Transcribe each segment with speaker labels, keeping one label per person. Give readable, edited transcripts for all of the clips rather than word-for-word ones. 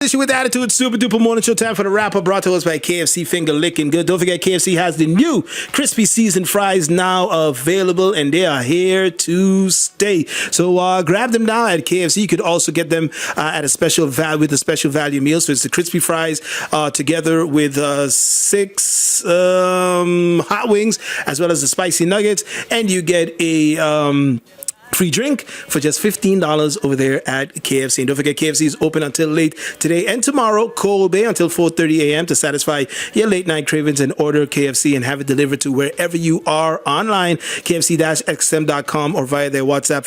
Speaker 1: Issue with Attitude, Super Duper Morning Show. Time for the wrap up, brought to us by KFC Finger Licking Good. Don't forget, KFC has the new crispy seasoned fries now available, and they are here to stay. So grab them now at KFC. You could also get them at a special value with a special value meal. So it's the crispy fries together with 6 hot wings as well as the spicy nuggets, and you get a free drink for just $15 over there at KFC. And don't forget, KFC is open until late today and tomorrow, Cold Bay, until 4:30 a.m. to satisfy your late night cravings, and order KFC and have it delivered to wherever you are online, kfc-xm.com, or via their WhatsApp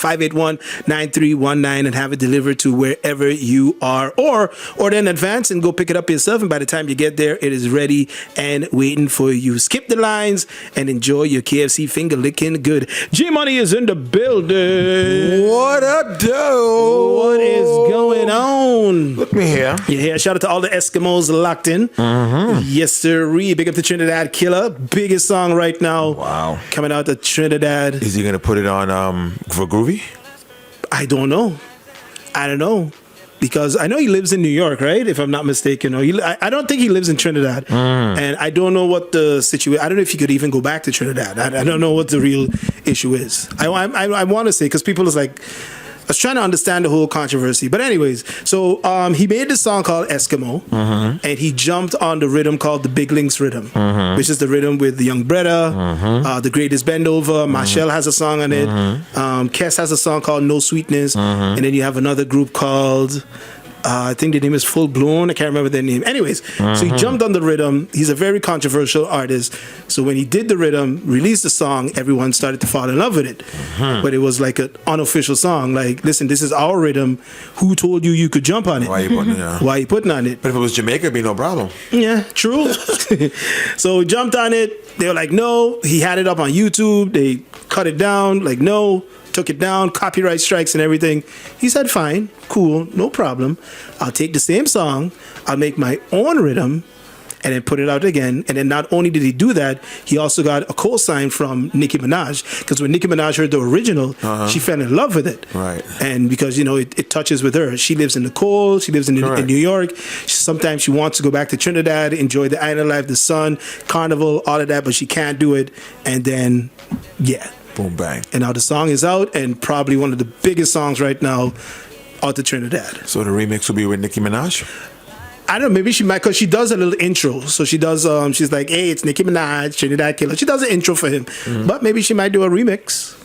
Speaker 1: 581-9319, and have it delivered to wherever you are. Or order in advance and go pick it up yourself, and by the time you get there, it is ready and waiting for you. Skip the lines and enjoy your KFC Finger Licking Good. G Money is in the building.
Speaker 2: What up, dude?
Speaker 1: What is going on?
Speaker 2: Look me here.
Speaker 1: You're here. Shout out to all the Eskimos locked in. Yes, sir. Big up the Trinidad Killer. Biggest song right now.
Speaker 2: Wow.
Speaker 1: Coming out of Trinidad.
Speaker 2: Is he going to put it on for Groovy?
Speaker 1: I don't know. Because I know he lives in New York, right? If I'm not mistaken. I don't think he lives in Trinidad. And I don't know what the situation... I don't know if he could even go back to Trinidad. I don't know what the real issue is. I want to say, because people is like... I was trying to understand the whole controversy. But anyways, so he made this song called Eskimo, and he jumped on the rhythm called the Big Links rhythm, which is the rhythm with the Young Bretta, The Greatest Bend Over, Marshall has a song on it, Kes has a song called No Sweetness, and then you have another group called... I think the name is Full Blown. I can't remember their name. Anyways, so he jumped on the rhythm. He's a very controversial artist. So when he did the rhythm, released the song, everyone started to fall in love with it. But it was like an unofficial song. Like, listen, this is our rhythm. Who told you could jump on it?
Speaker 2: Why are you putting it on?
Speaker 1: But
Speaker 2: if it was Jamaica, it'd be no problem.
Speaker 1: Yeah, true. So he jumped on it. They were like, no. He had it up on YouTube. They cut it down. Like, no. Took it down, copyright strikes and everything. He said, fine, cool, no problem. I'll take the same song, I'll make my own rhythm, and then put it out again. And then not only did he do that, he also got a co-sign from Nicki Minaj. Because when Nicki Minaj heard the original, she fell in love with it.
Speaker 2: Right.
Speaker 1: And because, it touches with her. She lives in the cold, she lives in New York. Sometimes she wants to go back to Trinidad, enjoy the island life, the sun, carnival, all of that, but she can't do it. And then, yeah.
Speaker 2: Boom, bang.
Speaker 1: And now the song is out, and probably one of the biggest songs right now out of Trinidad.
Speaker 2: So the remix will be with Nicki Minaj?
Speaker 1: I don't know, maybe she might, because she does a little intro. So she does, she's like, hey, it's Nicki Minaj, Trinidad Killer. She does an intro for him. But maybe she might do a remix.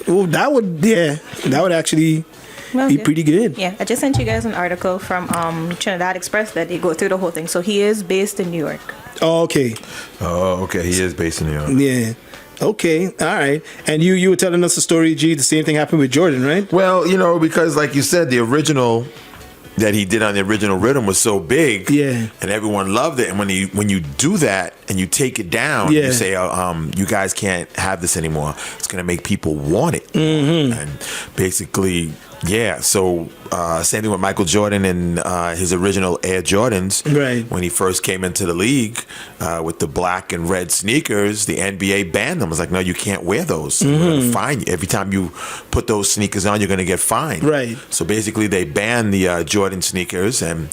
Speaker 1: Oh, that would actually... be pretty good.
Speaker 3: Yeah, I just sent you guys an article from Trinidad Express that they go through the whole thing. So he is based in New York.
Speaker 1: Oh, okay.
Speaker 2: He is based in New York.
Speaker 1: Yeah. Okay, all right. And you were telling us a story, G, the same thing happened with Jordan, right?
Speaker 2: Well, because like you said, the original that he did on the original rhythm was so big, and everyone loved it. And when you do that and you take it down, you say, you guys can't have this anymore. It's going to make people want it. And basically, so same thing with Michael Jordan and his original Air Jordans.
Speaker 1: Right.
Speaker 2: When he first came into the league with the black and red sneakers, the NBA banned them. It was like, no, you can't wear those. We're going to fine you. Every time you put those sneakers on, you're going to get fined.
Speaker 1: Right.
Speaker 2: So basically, they banned the Jordan sneakers, and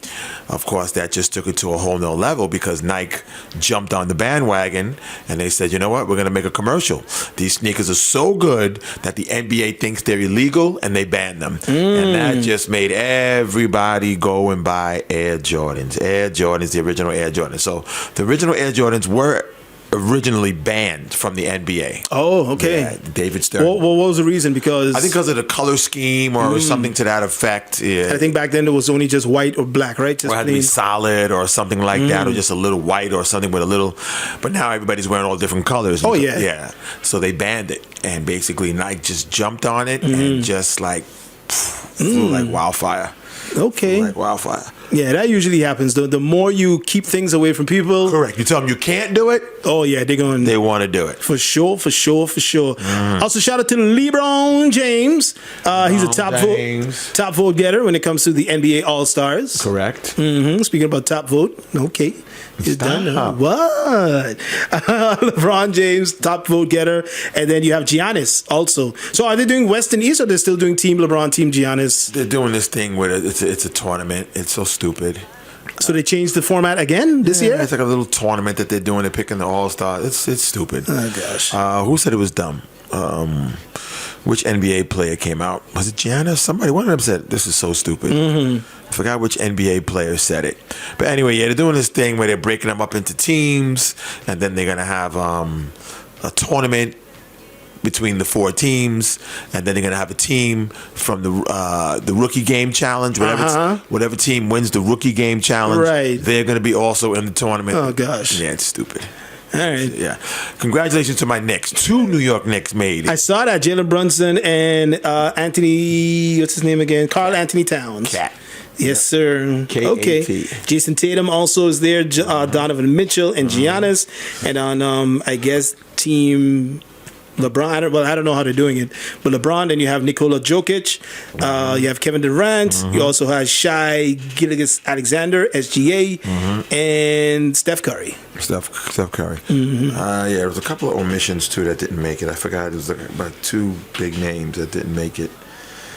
Speaker 2: of course, that just took it to a whole nother level because Nike jumped on the bandwagon and they said, you know what, we're going to make a commercial. These sneakers are so good that the NBA thinks they're illegal, and they banned them. And that just made everybody go and buy Air Jordans. Air Jordans, the original Air Jordans. So the original Air Jordans were originally banned from the NBA.
Speaker 1: Oh, okay.
Speaker 2: Yeah, David Stern.
Speaker 1: What was the reason? Because
Speaker 2: I think because of the color scheme or something to that effect. Yeah.
Speaker 1: I think back then it was only just white or black, right? Just
Speaker 2: or it had to be solid or something like that, or just a little white or something with a little. But now everybody's wearing all different colors.
Speaker 1: Oh, yeah.
Speaker 2: Yeah. So they banned it, and basically Nike just jumped on it and just like flew like wildfire.
Speaker 1: Okay.
Speaker 2: Flew like wildfire.
Speaker 1: Yeah, that usually happens. The more you keep things away from people.
Speaker 2: Correct. You tell them you can't do it.
Speaker 1: Oh, yeah, they
Speaker 2: want to do it.
Speaker 1: For sure. Also, shout out to LeBron James. He's a top vote getter when it comes to the NBA All-Stars.
Speaker 2: Correct.
Speaker 1: Speaking about top vote, okay. It's done now. What? LeBron James, top vote getter. And then you have Giannis also. So are they doing West and East, or they're still doing Team LeBron, Team Giannis?
Speaker 2: They're doing this thing where it's a tournament. It's so stupid.
Speaker 1: So they changed the format again this year?
Speaker 2: It's like a little tournament that they're doing. They're picking the all-star. It's stupid.
Speaker 1: Oh, gosh.
Speaker 2: Who said it was dumb? Which NBA player came out? Was it Gianna? Somebody, one of them said, this is so stupid. I forgot which NBA player said it. But anyway, yeah, they're doing this thing where they're breaking them up into teams, and then they're going to have a tournament between the 4 teams, and then they're going to have a team from the rookie game challenge. Whatever team wins the rookie game challenge, they're going to be also in the tournament.
Speaker 1: Oh, gosh.
Speaker 2: Yeah, it's stupid.
Speaker 1: All right.
Speaker 2: Yeah. Congratulations to my Knicks. 2 New York Knicks made it.
Speaker 1: I saw that. Jalen Brunson and Anthony, what's his name again? Carl Anthony Towns.
Speaker 2: Cat.
Speaker 1: Yes, sir.
Speaker 2: K-A-T.
Speaker 1: Okay. Jason Tatum also is there. Donovan Mitchell and Giannis. And on, I guess, team LeBron. I don't know how they're doing it. But LeBron, then you have Nikola Jokic. You have Kevin Durant. You also have Shai Gilgeous-Alexander, SGA, and Steph Curry.
Speaker 2: Steph Curry. Yeah, there was a couple of omissions, too, that didn't make it. I forgot. It was like about 2 big names that didn't make it.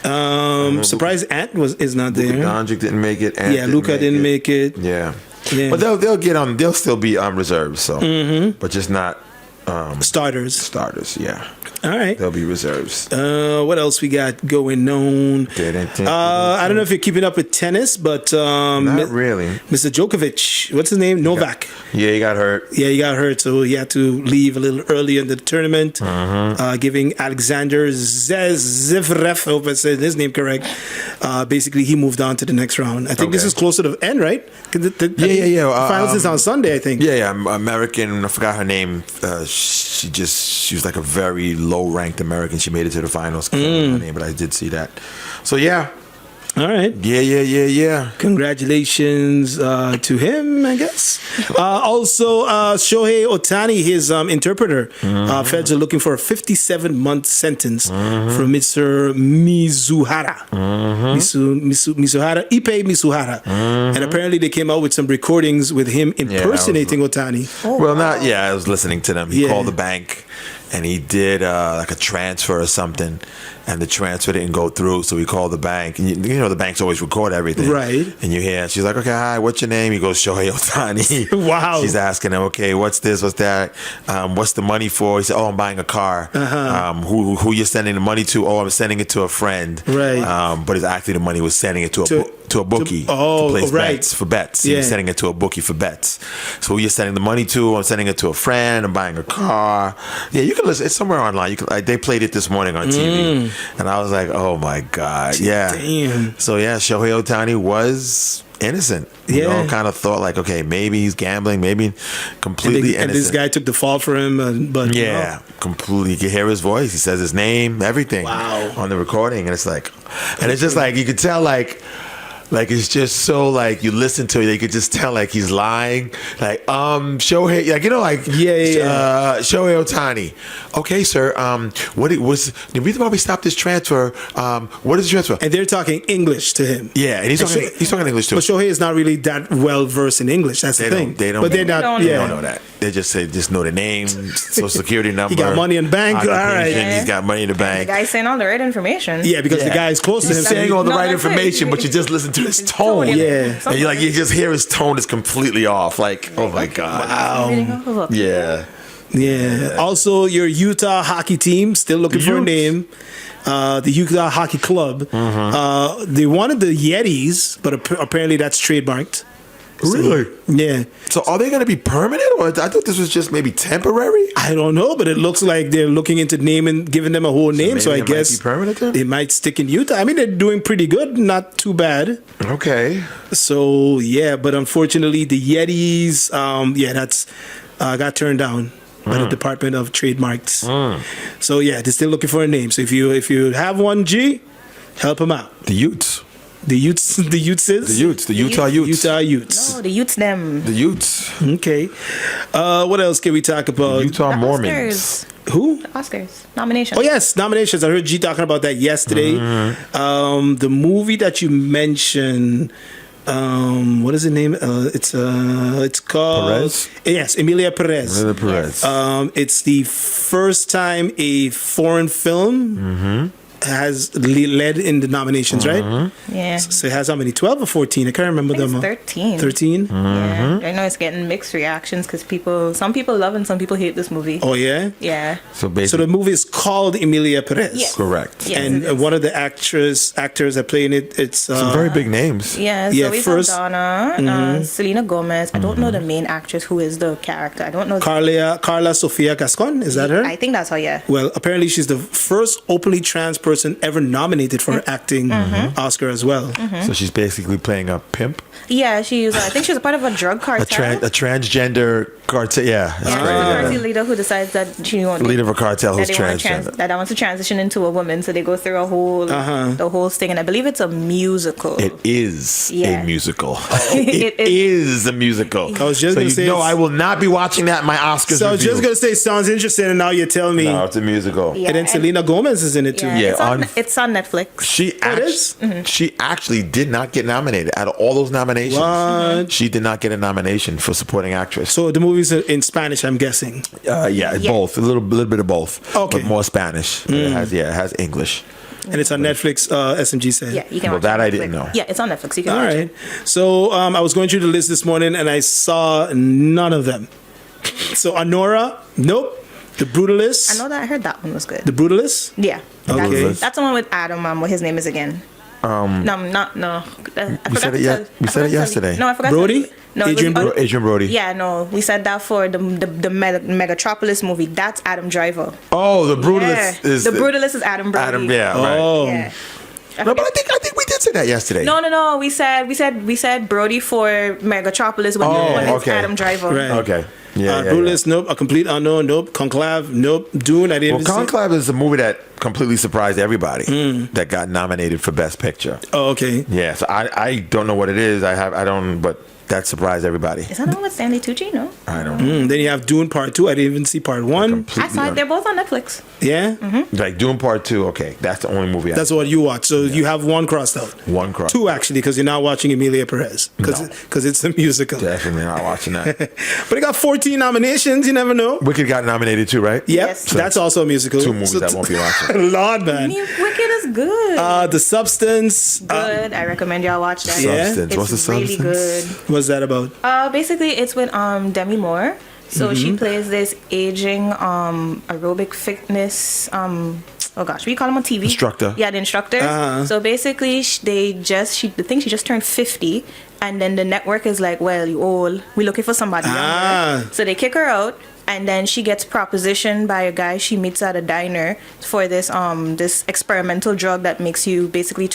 Speaker 1: Surprised Ant is not there.
Speaker 2: Luka Doncic didn't make it. Ant
Speaker 1: Luka didn't make it.
Speaker 2: Yeah. But they'll get on. They'll still be on reserves. So, but just not
Speaker 1: starters.
Speaker 2: Starters, yeah.
Speaker 1: All right.
Speaker 2: They'll be reserves.
Speaker 1: What else we got going on? I don't know if you're keeping up with tennis, but
Speaker 2: not really.
Speaker 1: Mr. Djokovic, what's his name? Novak.
Speaker 2: Yeah, he got hurt.
Speaker 1: Yeah, he got hurt, so he had to leave a little early in the tournament, giving Alexander Zverev, I hope I said his name correct. Basically, he moved on to the next round. I think this is closer to the end, right?
Speaker 2: Yeah.
Speaker 1: Finals is on Sunday, I think.
Speaker 2: Yeah. American. I forgot her name. She was like a very low-ranked American. She made it to the finals. I can't remember her name, but I did see that. So yeah.
Speaker 1: All right.
Speaker 2: Yeah.
Speaker 1: Congratulations to him, I guess. Also, Shohei Ohtani, his interpreter, feds are looking for a 57-month sentence for Mr. Mizuhara. Mizuhara, Ippei Mizuhara. And apparently they came out with some recordings with him impersonating Ohtani.
Speaker 2: I was listening to them. He called the bank and he did like a transfer or something, and the transfer didn't go through, so he called the bank. And you know the banks always record everything.
Speaker 1: Right.
Speaker 2: And you hear, she's like, okay, hi, what's your name? He goes, Shohei Ohtani.
Speaker 1: Wow.
Speaker 2: She's asking him, okay, what's this, what's that? What's the money for? He said, oh, I'm buying a car. Who you're sending the money to? Oh, I'm sending it to a friend.
Speaker 1: Right.
Speaker 2: But it's actually the money was sending it to a bookie to place bets for bets. Yeah. He's sending it to a bookie for bets. So who you're sending the money to? I'm sending it to a friend. I'm buying a car. Yeah, you can listen. It's somewhere online. You can. They played it this morning on TV, and I was like, oh my god, yeah.
Speaker 1: Damn.
Speaker 2: So yeah, Shohei Ohtani was innocent. You know, kind of thought like, okay, maybe he's gambling, maybe completely innocent.
Speaker 1: And this guy took the fall for him, but
Speaker 2: completely. You can hear his voice. He says his name, everything on the recording, and it's like, and it's just like you could tell like it's just so like you listen to it, you could just tell like he's lying. Like Shohei, like Shohei Ohtani. Okay, sir. What it was the reason why we stopped this transfer? What is the transfer?
Speaker 1: And they're talking English to him.
Speaker 2: Yeah, and he's talking English too.
Speaker 1: But Shohei is not really that well versed in English. That's the thing. They don't know
Speaker 2: that. They just know the name, social security number.
Speaker 1: He got money in the bank. All right.
Speaker 2: He's got money in the bank.
Speaker 3: The guy's saying all the right information.
Speaker 1: Yeah, because the guy is close to him.
Speaker 2: He's saying all the right information, but you just listen to his tone.
Speaker 1: Yeah.
Speaker 2: And you just hear his tone is completely off. Like, oh my God.
Speaker 1: Wow.
Speaker 2: Yeah.
Speaker 1: Yeah. Also, your Utah hockey team, still looking for a name. The Utah Hockey Club. They wanted the Yetis, but apparently that's trademarked.
Speaker 2: Really?
Speaker 1: Yeah.
Speaker 2: So are they going to be permanent, or I thought this was just maybe temporary?
Speaker 1: I don't know, but it looks like they're looking into giving them a whole name. So I guess
Speaker 2: might be permanent then?
Speaker 1: They might stick in Utah. I mean, they're doing pretty good, not too bad.
Speaker 2: Okay.
Speaker 1: So yeah, but unfortunately, the Yetis, that's got turned down by the Department of Trademarks. So yeah, they're still looking for a name. So if you have one, G, help them out.
Speaker 2: The Utes.
Speaker 1: The Utes.
Speaker 2: The Utah Utes.
Speaker 1: Utah Utes.
Speaker 3: No, the Utes them.
Speaker 2: The Utes.
Speaker 1: Okay. What else can we talk about?
Speaker 2: The Utah Mormons.
Speaker 3: Oscars.
Speaker 1: Who?
Speaker 3: The Oscars. Nominations.
Speaker 1: Oh, yes, nominations. I heard G talking about that yesterday. The movie that you mentioned, what is the name? It's called...
Speaker 2: Perez?
Speaker 1: Yes, Emilia Perez.
Speaker 2: Yes.
Speaker 1: It's the first time a foreign film has led in the nominations, right?
Speaker 3: Yeah.
Speaker 1: So it has how many? 12 or 14? I can't remember
Speaker 3: I think
Speaker 1: them.
Speaker 3: it's 13.
Speaker 1: 13?
Speaker 3: Yeah. I know it's getting mixed reactions because some people love and some people hate this movie.
Speaker 1: Oh, yeah?
Speaker 3: Yeah.
Speaker 2: So
Speaker 1: So
Speaker 2: basically,
Speaker 1: the movie is called Emilia Perez.
Speaker 3: Yes.
Speaker 2: correct.
Speaker 3: Yes,
Speaker 1: And
Speaker 3: it is.
Speaker 1: one of the actors that play in it, it's
Speaker 2: Some very big names.
Speaker 3: Yeah,
Speaker 1: Yeah,
Speaker 3: Zoe
Speaker 1: first-
Speaker 3: Saldana, Selena Gomez. I don't know the main actress who is the character. I don't know.
Speaker 1: Carla Sofia Gascon. Is that her?
Speaker 3: I think that's her, yeah.
Speaker 1: Well, apparently she's the first openly trans person ever nominated for acting Oscar as well.
Speaker 2: So she's basically playing a pimp,
Speaker 3: Yeah, I think she was a part of a drug cartel.
Speaker 2: a transgender cartel. Yeah, that's
Speaker 3: Yeah,
Speaker 2: great.
Speaker 3: she's a
Speaker 2: Yeah.
Speaker 3: party leader who decides that she wants
Speaker 2: Leader of a cartel who's transgender.
Speaker 3: that wants to transition into a woman. So they go through the whole thing, and I believe it's a musical.
Speaker 2: It is
Speaker 3: Yeah.
Speaker 2: a musical.
Speaker 3: It
Speaker 2: it is a musical.
Speaker 1: I was just
Speaker 2: so
Speaker 1: gonna
Speaker 2: you
Speaker 1: say
Speaker 2: know
Speaker 1: it's-
Speaker 2: I will not be watching that in my Oscars
Speaker 1: So I was
Speaker 2: review.
Speaker 1: just gonna say, sounds interesting, and now you're telling me.
Speaker 2: No, it's a musical.
Speaker 3: Yeah.
Speaker 1: And then Selena Gomez is in it too.
Speaker 3: Yeah,
Speaker 2: Yeah,
Speaker 3: it's on Netflix.
Speaker 2: She actually did not get nominated out of all those nominations.
Speaker 1: What?
Speaker 2: She did not get a nomination for supporting actress.
Speaker 1: So the movie's in Spanish, I'm guessing.
Speaker 2: Yeah, both, a little bit of both.
Speaker 1: Okay.
Speaker 2: But more Spanish. But it has English.
Speaker 1: And it's on Netflix, SMG said.
Speaker 3: Yeah, you can
Speaker 2: Well,
Speaker 3: watch
Speaker 2: that
Speaker 3: it on
Speaker 2: I didn't
Speaker 3: Netflix.
Speaker 2: know.
Speaker 3: Yeah, it's on Netflix. You can
Speaker 1: All
Speaker 3: watch
Speaker 1: right.
Speaker 3: it.
Speaker 1: So I was going through the list this morning and I saw none of them. So Honora, nope. The Brutalist.
Speaker 3: I know that I heard that one was good.
Speaker 1: The Brutalist.
Speaker 3: Yeah.
Speaker 1: Okay.
Speaker 3: That's the one with Adam. What his name is again? No.
Speaker 2: We said it yesterday.
Speaker 3: No, I forgot.
Speaker 1: Brody?
Speaker 3: No, it was-
Speaker 1: Adrian Brody?
Speaker 2: Adrian Brody.
Speaker 3: Yeah, no, we said that for the Megatropolis movie. That's Adam Driver.
Speaker 2: Oh, the
Speaker 3: Yeah.
Speaker 2: Brutalist is
Speaker 3: the Brutalist is Adam Brody.
Speaker 2: Adam. Yeah, right.
Speaker 1: Oh.
Speaker 3: Yeah.
Speaker 2: No, but I think we did say that yesterday.
Speaker 3: No. We said Brody for Megatropolis when it's
Speaker 2: okay.
Speaker 3: Adam Driver.
Speaker 1: Right.
Speaker 2: Okay. Yeah.
Speaker 1: Brutalist, nope. A Complete Unknown, nope. Conclave, nope. Dune, I didn't
Speaker 2: Well,
Speaker 1: even see.
Speaker 2: Conclave is a movie that completely surprised everybody that got nominated for Best Picture.
Speaker 1: Oh, okay.
Speaker 2: Yeah, so I don't know what it is. But that surprised everybody.
Speaker 3: Is that the one with Stanley Tucci? No.
Speaker 2: I don't know.
Speaker 1: Then you have Dune Part 2. I didn't even see Part 1.
Speaker 3: I saw it. They're both on Netflix.
Speaker 1: Yeah?
Speaker 2: Like Doom Part 2, okay. That's the only movie
Speaker 1: That's what you watch. So you have one crossed out.
Speaker 2: one cross.
Speaker 1: Two, actually, because you're not watching Emilia Perez. Because
Speaker 2: No.
Speaker 1: it's a musical.
Speaker 2: Definitely not watching that.
Speaker 1: But it got 14 nominations. You never know.
Speaker 2: Wicked got nominated too, right?
Speaker 1: Yep.
Speaker 3: Yes.
Speaker 1: That's also a musical.
Speaker 2: Two movies I won't be watching.
Speaker 1: Lord,
Speaker 3: I
Speaker 1: man.
Speaker 3: mean, Wicked is good.
Speaker 1: The Substance.
Speaker 3: Good. I recommend y'all watch that.
Speaker 1: Yeah?
Speaker 2: Substance. What's the
Speaker 3: It's really
Speaker 2: substance?
Speaker 3: good.
Speaker 1: What's that about?
Speaker 3: Basically, it's with Demi Moore. So she plays this aging aerobic fitness. Oh gosh, we call him on TV.
Speaker 2: Instructor.
Speaker 3: Yeah, the instructor. So basically, she just turned 50, and then the network is like, well, you old. We're looking for somebody younger. So they kick her out. And then she gets propositioned by a guy she meets at a diner for this experimental drug that makes you basically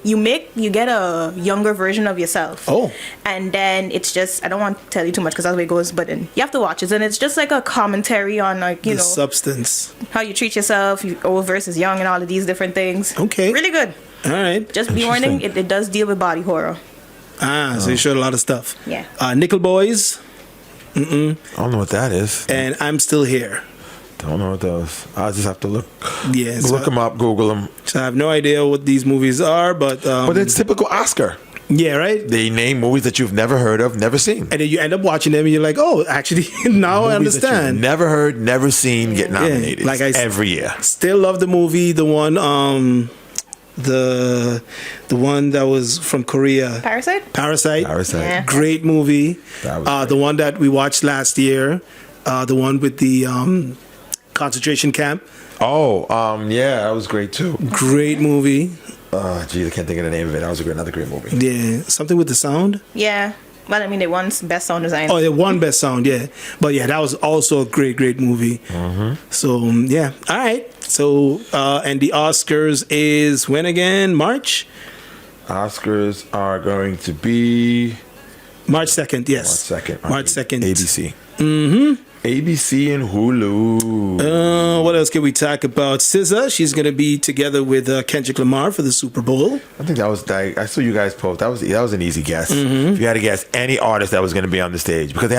Speaker 3: you get a younger version of yourself.
Speaker 1: Oh.
Speaker 3: And then it's just, I don't want to tell you too much because that's the way it goes, but then you have to watch it. And it's just like a commentary on
Speaker 1: The Substance.
Speaker 3: how you treat yourself, old versus young, and all of these different things.
Speaker 1: Okay.
Speaker 3: Really good.
Speaker 1: All right.
Speaker 3: Just be warning, it does deal with body horror.
Speaker 1: So you showed a lot of stuff.
Speaker 3: Yeah.
Speaker 1: Nickel Boys
Speaker 2: I don't know what that is.
Speaker 1: and I'm Still Here.
Speaker 2: Don't know what those. I'll just have to look.
Speaker 1: Yeah. So,
Speaker 2: Look them up, Google them.
Speaker 1: so I have no idea what these movies are, but
Speaker 2: But it's typical Oscar.
Speaker 1: yeah, right.
Speaker 2: They name movies that you've never heard of, never seen.
Speaker 1: And then you end up watching them, and you're like, oh, actually, now I
Speaker 2: Movies that you've
Speaker 1: understand.
Speaker 2: never heard, never seen, get nominated.
Speaker 1: like I s-
Speaker 2: every year.
Speaker 1: Still love the movie, the one, the one that was from Korea,
Speaker 3: Parasite?
Speaker 1: Parasite.
Speaker 2: Parasite.
Speaker 3: Yeah.
Speaker 1: Great movie.
Speaker 2: That was
Speaker 1: The one that we watched last year, the one with the concentration camp.
Speaker 2: Oh, yeah, that was great too.
Speaker 1: Great movie.
Speaker 2: Geez, I can't think of the name of it. That was another great movie.
Speaker 1: Yeah, something with the sound.
Speaker 3: Yeah. Well, I mean, they won best sound design.
Speaker 1: Oh, it won best sound, yeah. But yeah, that was also a great movie. So yeah, all right. So and the Oscars is when again? March
Speaker 2: Oscars are going to be
Speaker 1: March 2nd. Yes,
Speaker 2: March 2nd.
Speaker 1: March 2nd.
Speaker 2: ABC. ABC and Hulu.
Speaker 1: What else can we talk about? SZA, she's going to be together with Kendrick Lamar for the Super Bowl.
Speaker 2: I think that was. I saw you guys post. That was an easy guess. If you had to guess any artist that was going to be on the stage, because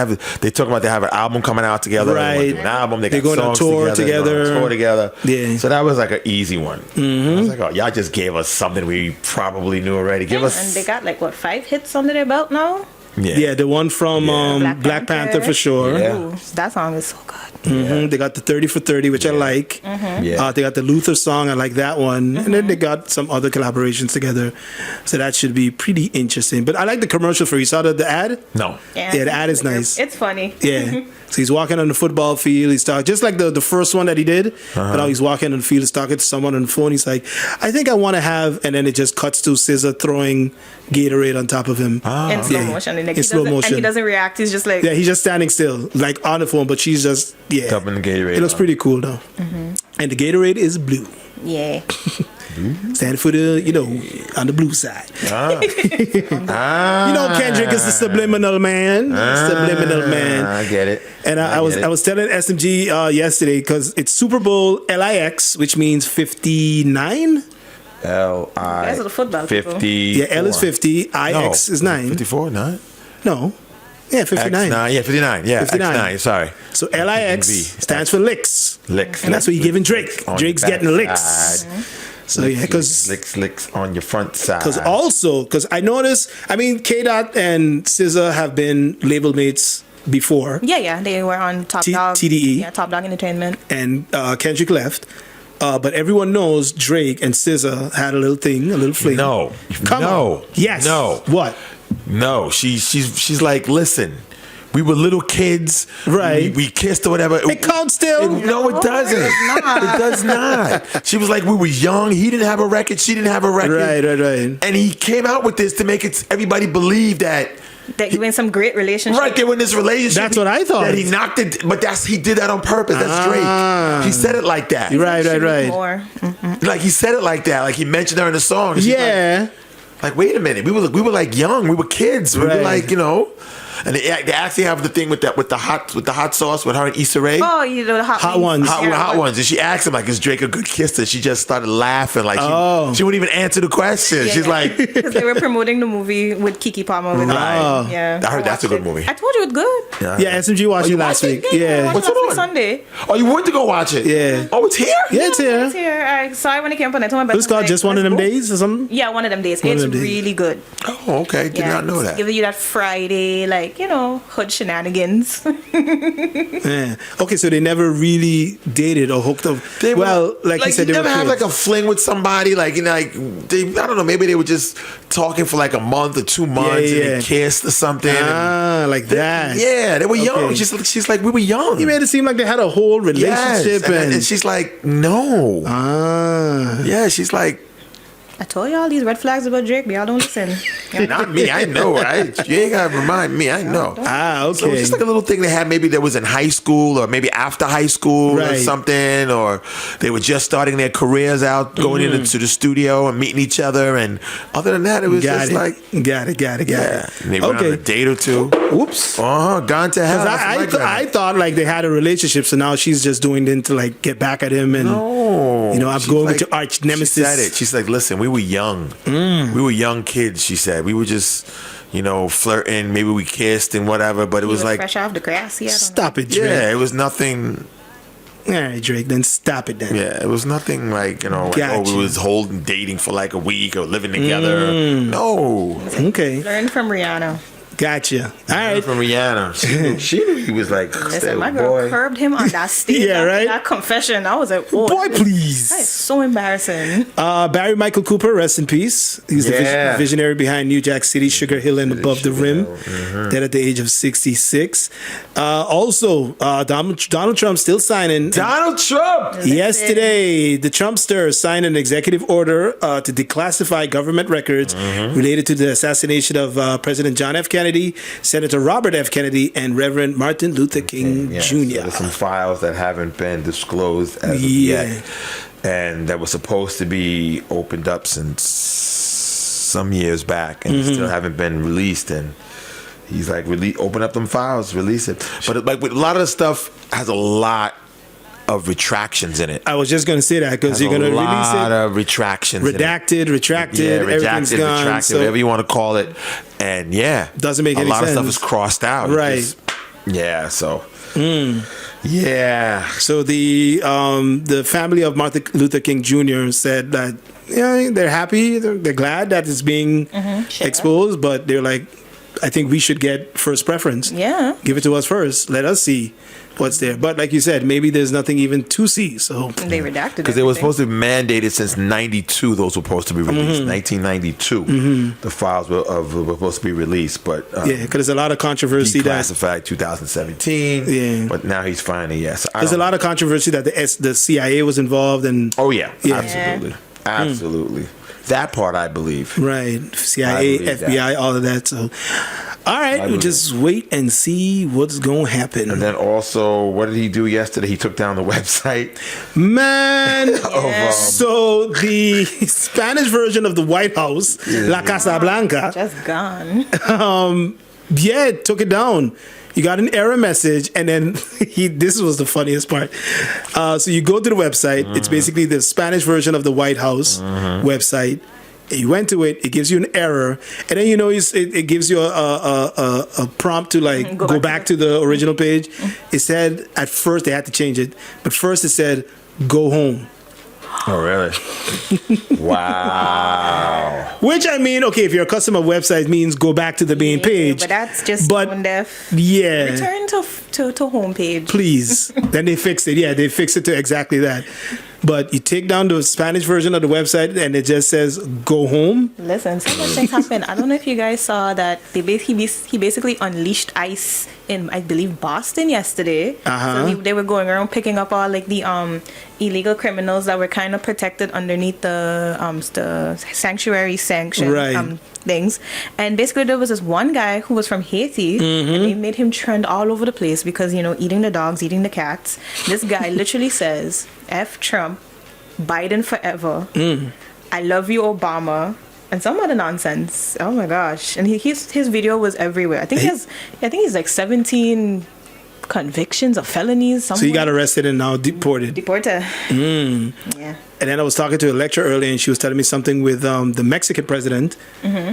Speaker 2: they talk about they have an album coming out together. They want to do
Speaker 1: Right.
Speaker 2: an album. They
Speaker 1: They're
Speaker 2: got
Speaker 1: going on
Speaker 2: songs
Speaker 1: tour
Speaker 2: together. They're on
Speaker 1: together.
Speaker 2: tour together.
Speaker 1: Yeah.
Speaker 2: So that was like an easy one. I was like, oh, y'all just gave us something we probably knew already. Give
Speaker 3: and
Speaker 2: us.
Speaker 3: they got like, what, 5 hits under their belt now?
Speaker 1: Yeah, the one from Black Panther for sure.
Speaker 2: Yeah.
Speaker 3: Ooh, that song is so good.
Speaker 1: They got the 30 for 30, which I like.
Speaker 2: Yeah.
Speaker 1: They got the Luther song. I like that one. And then they got some other collaborations together. So that should be pretty interesting. But I like the commercial for you. Saw the ad?
Speaker 2: No.
Speaker 1: Yeah, the ad is nice.
Speaker 3: It's funny.
Speaker 1: Yeah. So he's walking on the football field. He's talking, just like the first one that he did. But now he's walking on the field. He's talking to someone on the phone. He's like, I think I want to have, and then it just cuts to SZA throwing Gatorade on top of him.
Speaker 3: In slow motion. And like,
Speaker 1: In slow motion.
Speaker 3: And he doesn't react. He's just like...
Speaker 1: Yeah, he's just standing still, like on the phone, but she's just,
Speaker 2: Cupping the Gatorade.
Speaker 1: It looks pretty cool, though. And the Gatorade is blue.
Speaker 3: Yeah.
Speaker 1: Stand for the, on the blue side. Kendrick is the subliminal man. Subliminal man.
Speaker 2: I get it.
Speaker 1: And I was telling SMG yesterday, because it's Super Bowl LIX, which means 59.
Speaker 3: That's the football
Speaker 2: 50.
Speaker 3: people.
Speaker 1: Yeah, L is 50, IX is 9.
Speaker 2: 54, 9?
Speaker 1: No. Yeah, 59.
Speaker 2: X9, yeah, 59. Yeah,
Speaker 1: 59.
Speaker 2: X9, sorry.
Speaker 1: So LIX stands for licks.
Speaker 2: Licks.
Speaker 1: And that's what you're giving Drake.
Speaker 2: On
Speaker 1: Drake's
Speaker 2: your
Speaker 1: getting licks.
Speaker 2: backside.
Speaker 1: So yeah, because
Speaker 2: Licks on your front side.
Speaker 1: because I noticed, K-Dot and SZA have been label mates before.
Speaker 3: Yeah. They were on Top Dog.
Speaker 1: TDE.
Speaker 3: Yeah, Top Dog Entertainment.
Speaker 1: And Kendrick left. But everyone knows Drake and SZA had a little thing, a little fling.
Speaker 2: No.
Speaker 1: Come
Speaker 2: No.
Speaker 1: on. Yes.
Speaker 2: No.
Speaker 1: What?
Speaker 2: No. She's like, listen, we were little kids.
Speaker 1: Right.
Speaker 2: We kissed or whatever.
Speaker 1: It counts still.
Speaker 2: No, it doesn't. It does not. She was like, we were young. He didn't have a record. She didn't have a record.
Speaker 1: Right.
Speaker 2: And he came out with this to make everybody believe that.
Speaker 3: That you in some great relationship.
Speaker 2: Right, they were in this relationship.
Speaker 1: That's what I thought.
Speaker 2: That he knocked it, but he did that on purpose. That's Drake. He said it like that.
Speaker 1: Right.
Speaker 3: More.
Speaker 2: Like he said it like that. Like he mentioned her in the song. And she's
Speaker 1: Yeah.
Speaker 2: Like, wait a minute. We were like young. We were kids. We were like, And they actually have the thing with the hot sauce with her and Issa Rae.
Speaker 3: Oh, the hot
Speaker 1: ones.
Speaker 2: Hot ones. And she asked him, like, is Drake a good kisser? She just started laughing. Like, she wouldn't even answer the question. She's like...
Speaker 3: Because they were promoting the movie with Keke Palmer. With
Speaker 2: Right.
Speaker 3: Yeah.
Speaker 2: I heard that's a good movie.
Speaker 3: I told you it's good.
Speaker 1: Yeah, SMG watched it last week. Yeah.
Speaker 2: What's it on?
Speaker 3: Sunday.
Speaker 2: Oh, you went to go watch it?
Speaker 1: Yeah.
Speaker 2: Oh, it's here?
Speaker 1: Yeah, it's here.
Speaker 3: It's here. I saw it when it came up and I told my best
Speaker 1: It's called Just One of Them Days or something?
Speaker 3: Yeah, one of them days.
Speaker 1: One of
Speaker 3: It's
Speaker 1: them days.
Speaker 3: really good.
Speaker 2: Oh, okay. Did not know that.
Speaker 3: Giving you that Friday, hood shenanigans.
Speaker 2: Mm-hmm.
Speaker 1: Yeah. Okay, so they never really dated or hooked up.
Speaker 2: They were,
Speaker 1: like you said, they
Speaker 2: never
Speaker 1: were
Speaker 2: have
Speaker 1: kids.
Speaker 2: like a fling with somebody. Like, I don't know. Maybe they were just talking for like a month or 2 months and they kissed or something.
Speaker 1: Like that.
Speaker 2: Yeah, they were young.
Speaker 1: Okay.
Speaker 2: She's like, we were young.
Speaker 1: He made it seem like they had a whole relationship.
Speaker 2: Yes. And she's like, no. Yeah, she's like,
Speaker 3: I told y'all these red flags about Drake, but y'all don't listen.
Speaker 2: not me. I know, right? You ain't gotta remind me. I know.
Speaker 1: Okay.
Speaker 2: So it's just like a little thing they had. Maybe that was in high school, or maybe after high school, or something, or they were just starting their careers out, going into the studio and meeting each other. And other than that, it was
Speaker 1: Got it.
Speaker 2: yeah. Maybe went on a date or two.
Speaker 1: Whoops.
Speaker 2: Gone to hell.
Speaker 1: I thought like they had a relationship, so now she's just doing it to like get back at him, and I'm going with your arch nemesis.
Speaker 2: She said it. She's like, listen, we were young. We were young kids. She said we were just, flirting. Maybe we kissed and whatever, but it was like
Speaker 3: fresh off the grass. Yeah.
Speaker 1: Stop it, Drake.
Speaker 2: Yeah, it was nothing.
Speaker 1: All right, Drake. Then stop it. Then.
Speaker 2: Yeah, it was nothing like we was dating for like a week or living together. No.
Speaker 1: Okay.
Speaker 3: Learn from Rihanna.
Speaker 1: Gotcha. All right.
Speaker 2: From Rihanna. She knew he was like,
Speaker 3: listen, my girl curbed him on that stage.
Speaker 1: Yeah, right?
Speaker 3: That confession. I was like, oh,
Speaker 1: boy, please.
Speaker 3: That is so embarrassing.
Speaker 1: Barry Michael Cooper, rest in peace. He's the visionary behind New Jack City, Sugar Hill, and Above the Rim. Dead at the age of 66. Also, Donald Trump still signing.
Speaker 2: Donald Trump!
Speaker 1: Yesterday, the Trumpster signed an executive order to declassify government records related to the assassination of President John F. Kennedy, Senator Robert F. Kennedy, and Reverend Martin Luther King Jr.
Speaker 2: So there's some files that haven't been disclosed as of yet, and that was supposed to be opened up since some years back, and still haven't been released. And he's like, open up them files, release it. But like with a lot of the stuff has a lot of retractions in it.
Speaker 1: I was just going to say that because you're going to release it.
Speaker 2: A lot of retractions.
Speaker 1: Retracted, everything's gone.
Speaker 2: Retracted, whatever you want to call it. And
Speaker 1: doesn't make any sense.
Speaker 2: A lot of stuff is crossed out.
Speaker 1: Right.
Speaker 2: So. Yeah.
Speaker 1: So the family of Martin Luther King Jr. said that they're happy, they're glad that it's being exposed, but they're like, I think we should get first preference.
Speaker 3: Yeah.
Speaker 1: Give it to us first. Let us see what's there. But like you said, maybe there's nothing even to see. So
Speaker 3: they redacted
Speaker 2: because they were supposed to be mandated since '92. Those were supposed to be released. 1992, the files were supposed to be released, but
Speaker 1: yeah, because there's a lot of controversy
Speaker 2: declassified 2017.
Speaker 1: Yeah,
Speaker 2: but now he's finally
Speaker 1: there's a lot of controversy that the CIA was involved and
Speaker 2: absolutely. That part I believe.
Speaker 1: Right, CIA, FBI, all of that. So. All right, we'll just wait and see what's going to happen.
Speaker 2: And then also, what did he do yesterday? He took down the website.
Speaker 1: Man, so the Spanish version of the White House, La Casa Blanca.
Speaker 3: Just gone.
Speaker 1: Took it down. You got an error message, and then this was the funniest part. So you go to the website. It's basically the Spanish version of the White House website. You went to it, it gives you an error, and then it gives you a prompt to like go back to the original page. It said at first they had to change it, but first it said go home.
Speaker 2: Oh really? Wow.
Speaker 1: Which I mean, okay, if you're a customer website, means go back to the main page.
Speaker 3: But that's just tone deaf.
Speaker 1: Yeah.
Speaker 3: Return to home page.
Speaker 1: Please. Then they fixed it. Yeah, they fixed it to exactly that. But you take down the Spanish version of the website and it just says go home.
Speaker 3: Listen, so much things happened. I don't know if you guys saw that he basically unleashed ICE in, I believe, Boston yesterday. So they were going around picking up all like the illegal criminals that were kind of protected underneath the sanctuary sanction things. And basically there was this one guy who was from Haiti and they made him trend all over the place because, eating the dogs, eating the cats. This guy literally says, F Trump, Biden forever, I love you Obama, and some other nonsense. Oh my gosh. And his video was everywhere. I think he's like 17 convictions of felonies somewhere.
Speaker 1: So he got arrested and now deported.
Speaker 3: Yeah.
Speaker 1: And then I was talking to a lecturer earlier and she was telling me something with the Mexican president.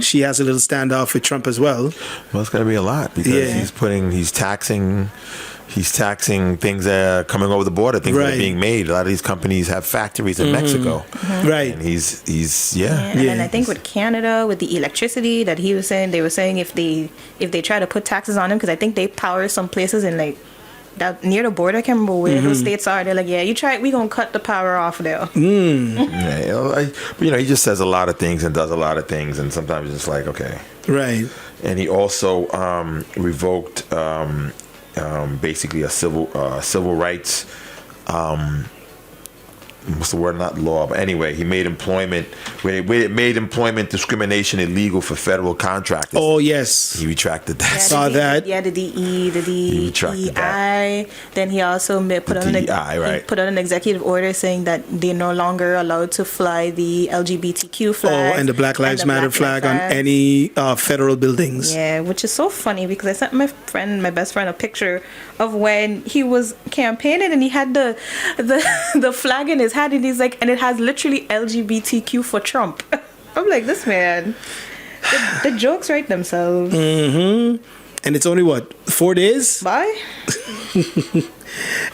Speaker 1: She has a little standoff with Trump as well.
Speaker 2: Well, it's going to be a lot because he's taxing things that are coming over the border, things that are being made. A lot of these companies have factories in Mexico. Right. And he's
Speaker 3: And then I think with Canada, with the electricity that he was saying, they were saying if they try to put taxes on them, because I think they power some places in like that near the border. I can't remember where those states are. They're like, yeah, you try it, we gonna cut the power off there.
Speaker 2: He just says a lot of things and does a lot of things, and sometimes it's just like, okay.
Speaker 1: Right.
Speaker 2: And he also revoked basically a civil rights what's the word, not law, but anyway, he made employment discrimination illegal for federal contractors.
Speaker 1: Oh yes,
Speaker 2: he retracted that.
Speaker 1: Saw that.
Speaker 3: Yeah, the DEI. Then he also put out an executive order saying that they're no longer allowed to fly the LGBTQ flag.
Speaker 1: Oh, and the Black Lives Matter flag on any federal buildings.
Speaker 3: Yeah, which is so funny because I sent my best friend, a picture of when he was campaigning and he had the flag in his hand and he's like, and it has literally LGBTQ for Trump. I'm like, this man, the jokes write themselves.
Speaker 1: And it's only 4 days?
Speaker 3: Bye.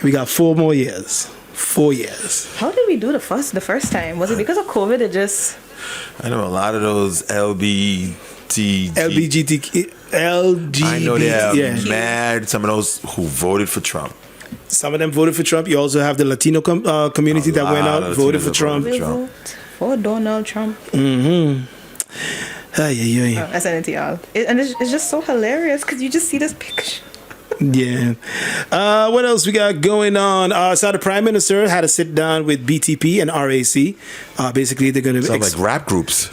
Speaker 1: We got 4 more years. 4 years.
Speaker 3: How did we do the first time? Was it because of COVID?
Speaker 2: I know a lot of those
Speaker 1: LGBTQ.
Speaker 2: I know they're mad. Some of those who voted for Trump.
Speaker 1: Some of them voted for Trump. You also have the Latino community that went out, voted for Trump.
Speaker 3: For Donald Trump.
Speaker 1: I
Speaker 3: sent it to y'all. It's just so hilarious because you just see this picture.
Speaker 1: Yeah. What else we got going on? So the Prime Minister had a sit down with BTP and RAC. Basically, they're going to
Speaker 2: like rap groups.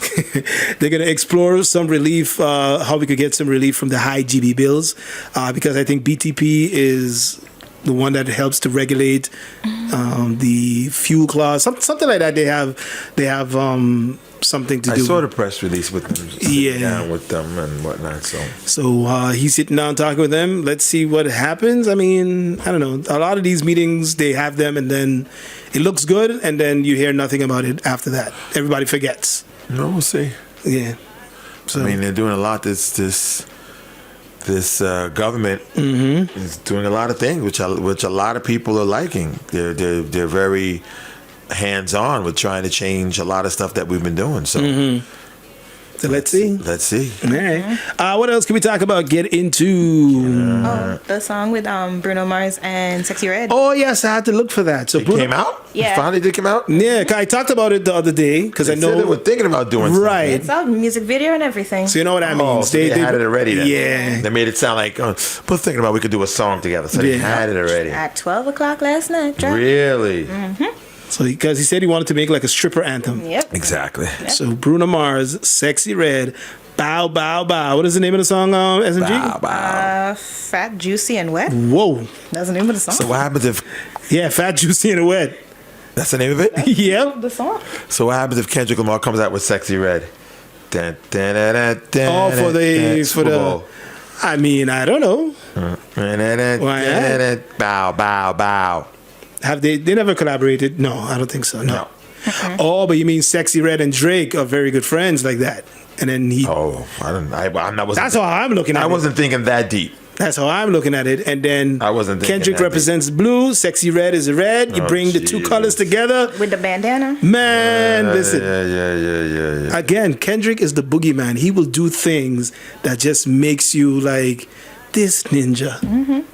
Speaker 1: They're going to explore some relief, how we could get some relief from the high GB bills, because I think BTP is the one that helps to regulate the fuel clause, something like that. They have something to do.
Speaker 2: I saw the press release with them, sitting down with them and whatnot.
Speaker 1: So he's sitting down talking with them. Let's see what happens. I mean, I don't know. A lot of these meetings, they have them, and then it looks good, and then you hear nothing about it after that. Everybody forgets.
Speaker 2: No, we'll see.
Speaker 1: Yeah. So
Speaker 2: I mean, they're doing a lot. This government is doing a lot of things, which a lot of people are liking. They're very hands-on with trying to change a lot of stuff that we've been doing. So
Speaker 1: So let's see.
Speaker 2: Let's see.
Speaker 1: All right. What else can we talk about? Get into.
Speaker 3: The song with Bruno Mars and Sexy Red.
Speaker 1: Oh yes, I had to look for that. So
Speaker 2: It came out?
Speaker 3: Yeah.
Speaker 2: It finally did come out?
Speaker 1: Yeah, I talked about it the other day because I
Speaker 2: They said
Speaker 1: know
Speaker 2: they were thinking about doing something.
Speaker 1: right.
Speaker 3: It's out, music video and everything.
Speaker 1: So you know what that
Speaker 2: Oh,
Speaker 1: means.
Speaker 2: so they had it already then.
Speaker 1: Yeah.
Speaker 2: They made it sound like, we're thinking about we could do a song together. So they
Speaker 1: Yeah.
Speaker 2: had it already.
Speaker 3: At 12 o'clock last night. Drop.
Speaker 2: Really?
Speaker 1: So because he said he wanted to make like a stripper anthem.
Speaker 3: Yep.
Speaker 2: Exactly.
Speaker 1: So Bruno Mars, Sexy Red, Bow Bow Bow. What is the name of the song? SMG.
Speaker 2: Bow, bow.
Speaker 3: Fat, Juicy, and Wet.
Speaker 1: Whoa.
Speaker 3: That's the name of the song.
Speaker 2: So what happens if
Speaker 1: Yeah, Fat, Juicy, and Wet.
Speaker 2: that's the name of it?
Speaker 1: Yep.
Speaker 3: The song.
Speaker 2: So what happens if Kendrick Lamar comes out with Sexy Red? Dun, dun, dun, dun, dun,
Speaker 1: Oh, for the
Speaker 2: Super Bowl.
Speaker 1: I mean, I don't know. Why not?
Speaker 2: Bow, bow, bow.
Speaker 1: Have they never collaborated? No, I don't think so. No. Oh, but you mean Sexy Red and Drake are very good friends like that. And then he
Speaker 2: Oh, I don't. I wasn't.
Speaker 1: that's how I'm looking at
Speaker 2: I
Speaker 1: it.
Speaker 2: wasn't thinking that deep.
Speaker 1: That's how I'm looking at it. And then
Speaker 2: I wasn't thinking
Speaker 1: Kendrick
Speaker 2: that
Speaker 1: represents blue, Sexy Red is red. You
Speaker 2: Oh,
Speaker 1: bring the two
Speaker 2: Jesus.
Speaker 1: colors together.
Speaker 3: With the bandana.
Speaker 1: Man, listen.
Speaker 2: Yeah.
Speaker 1: Again, Kendrick is the boogeyman. He will do things that just makes you like, this ninja.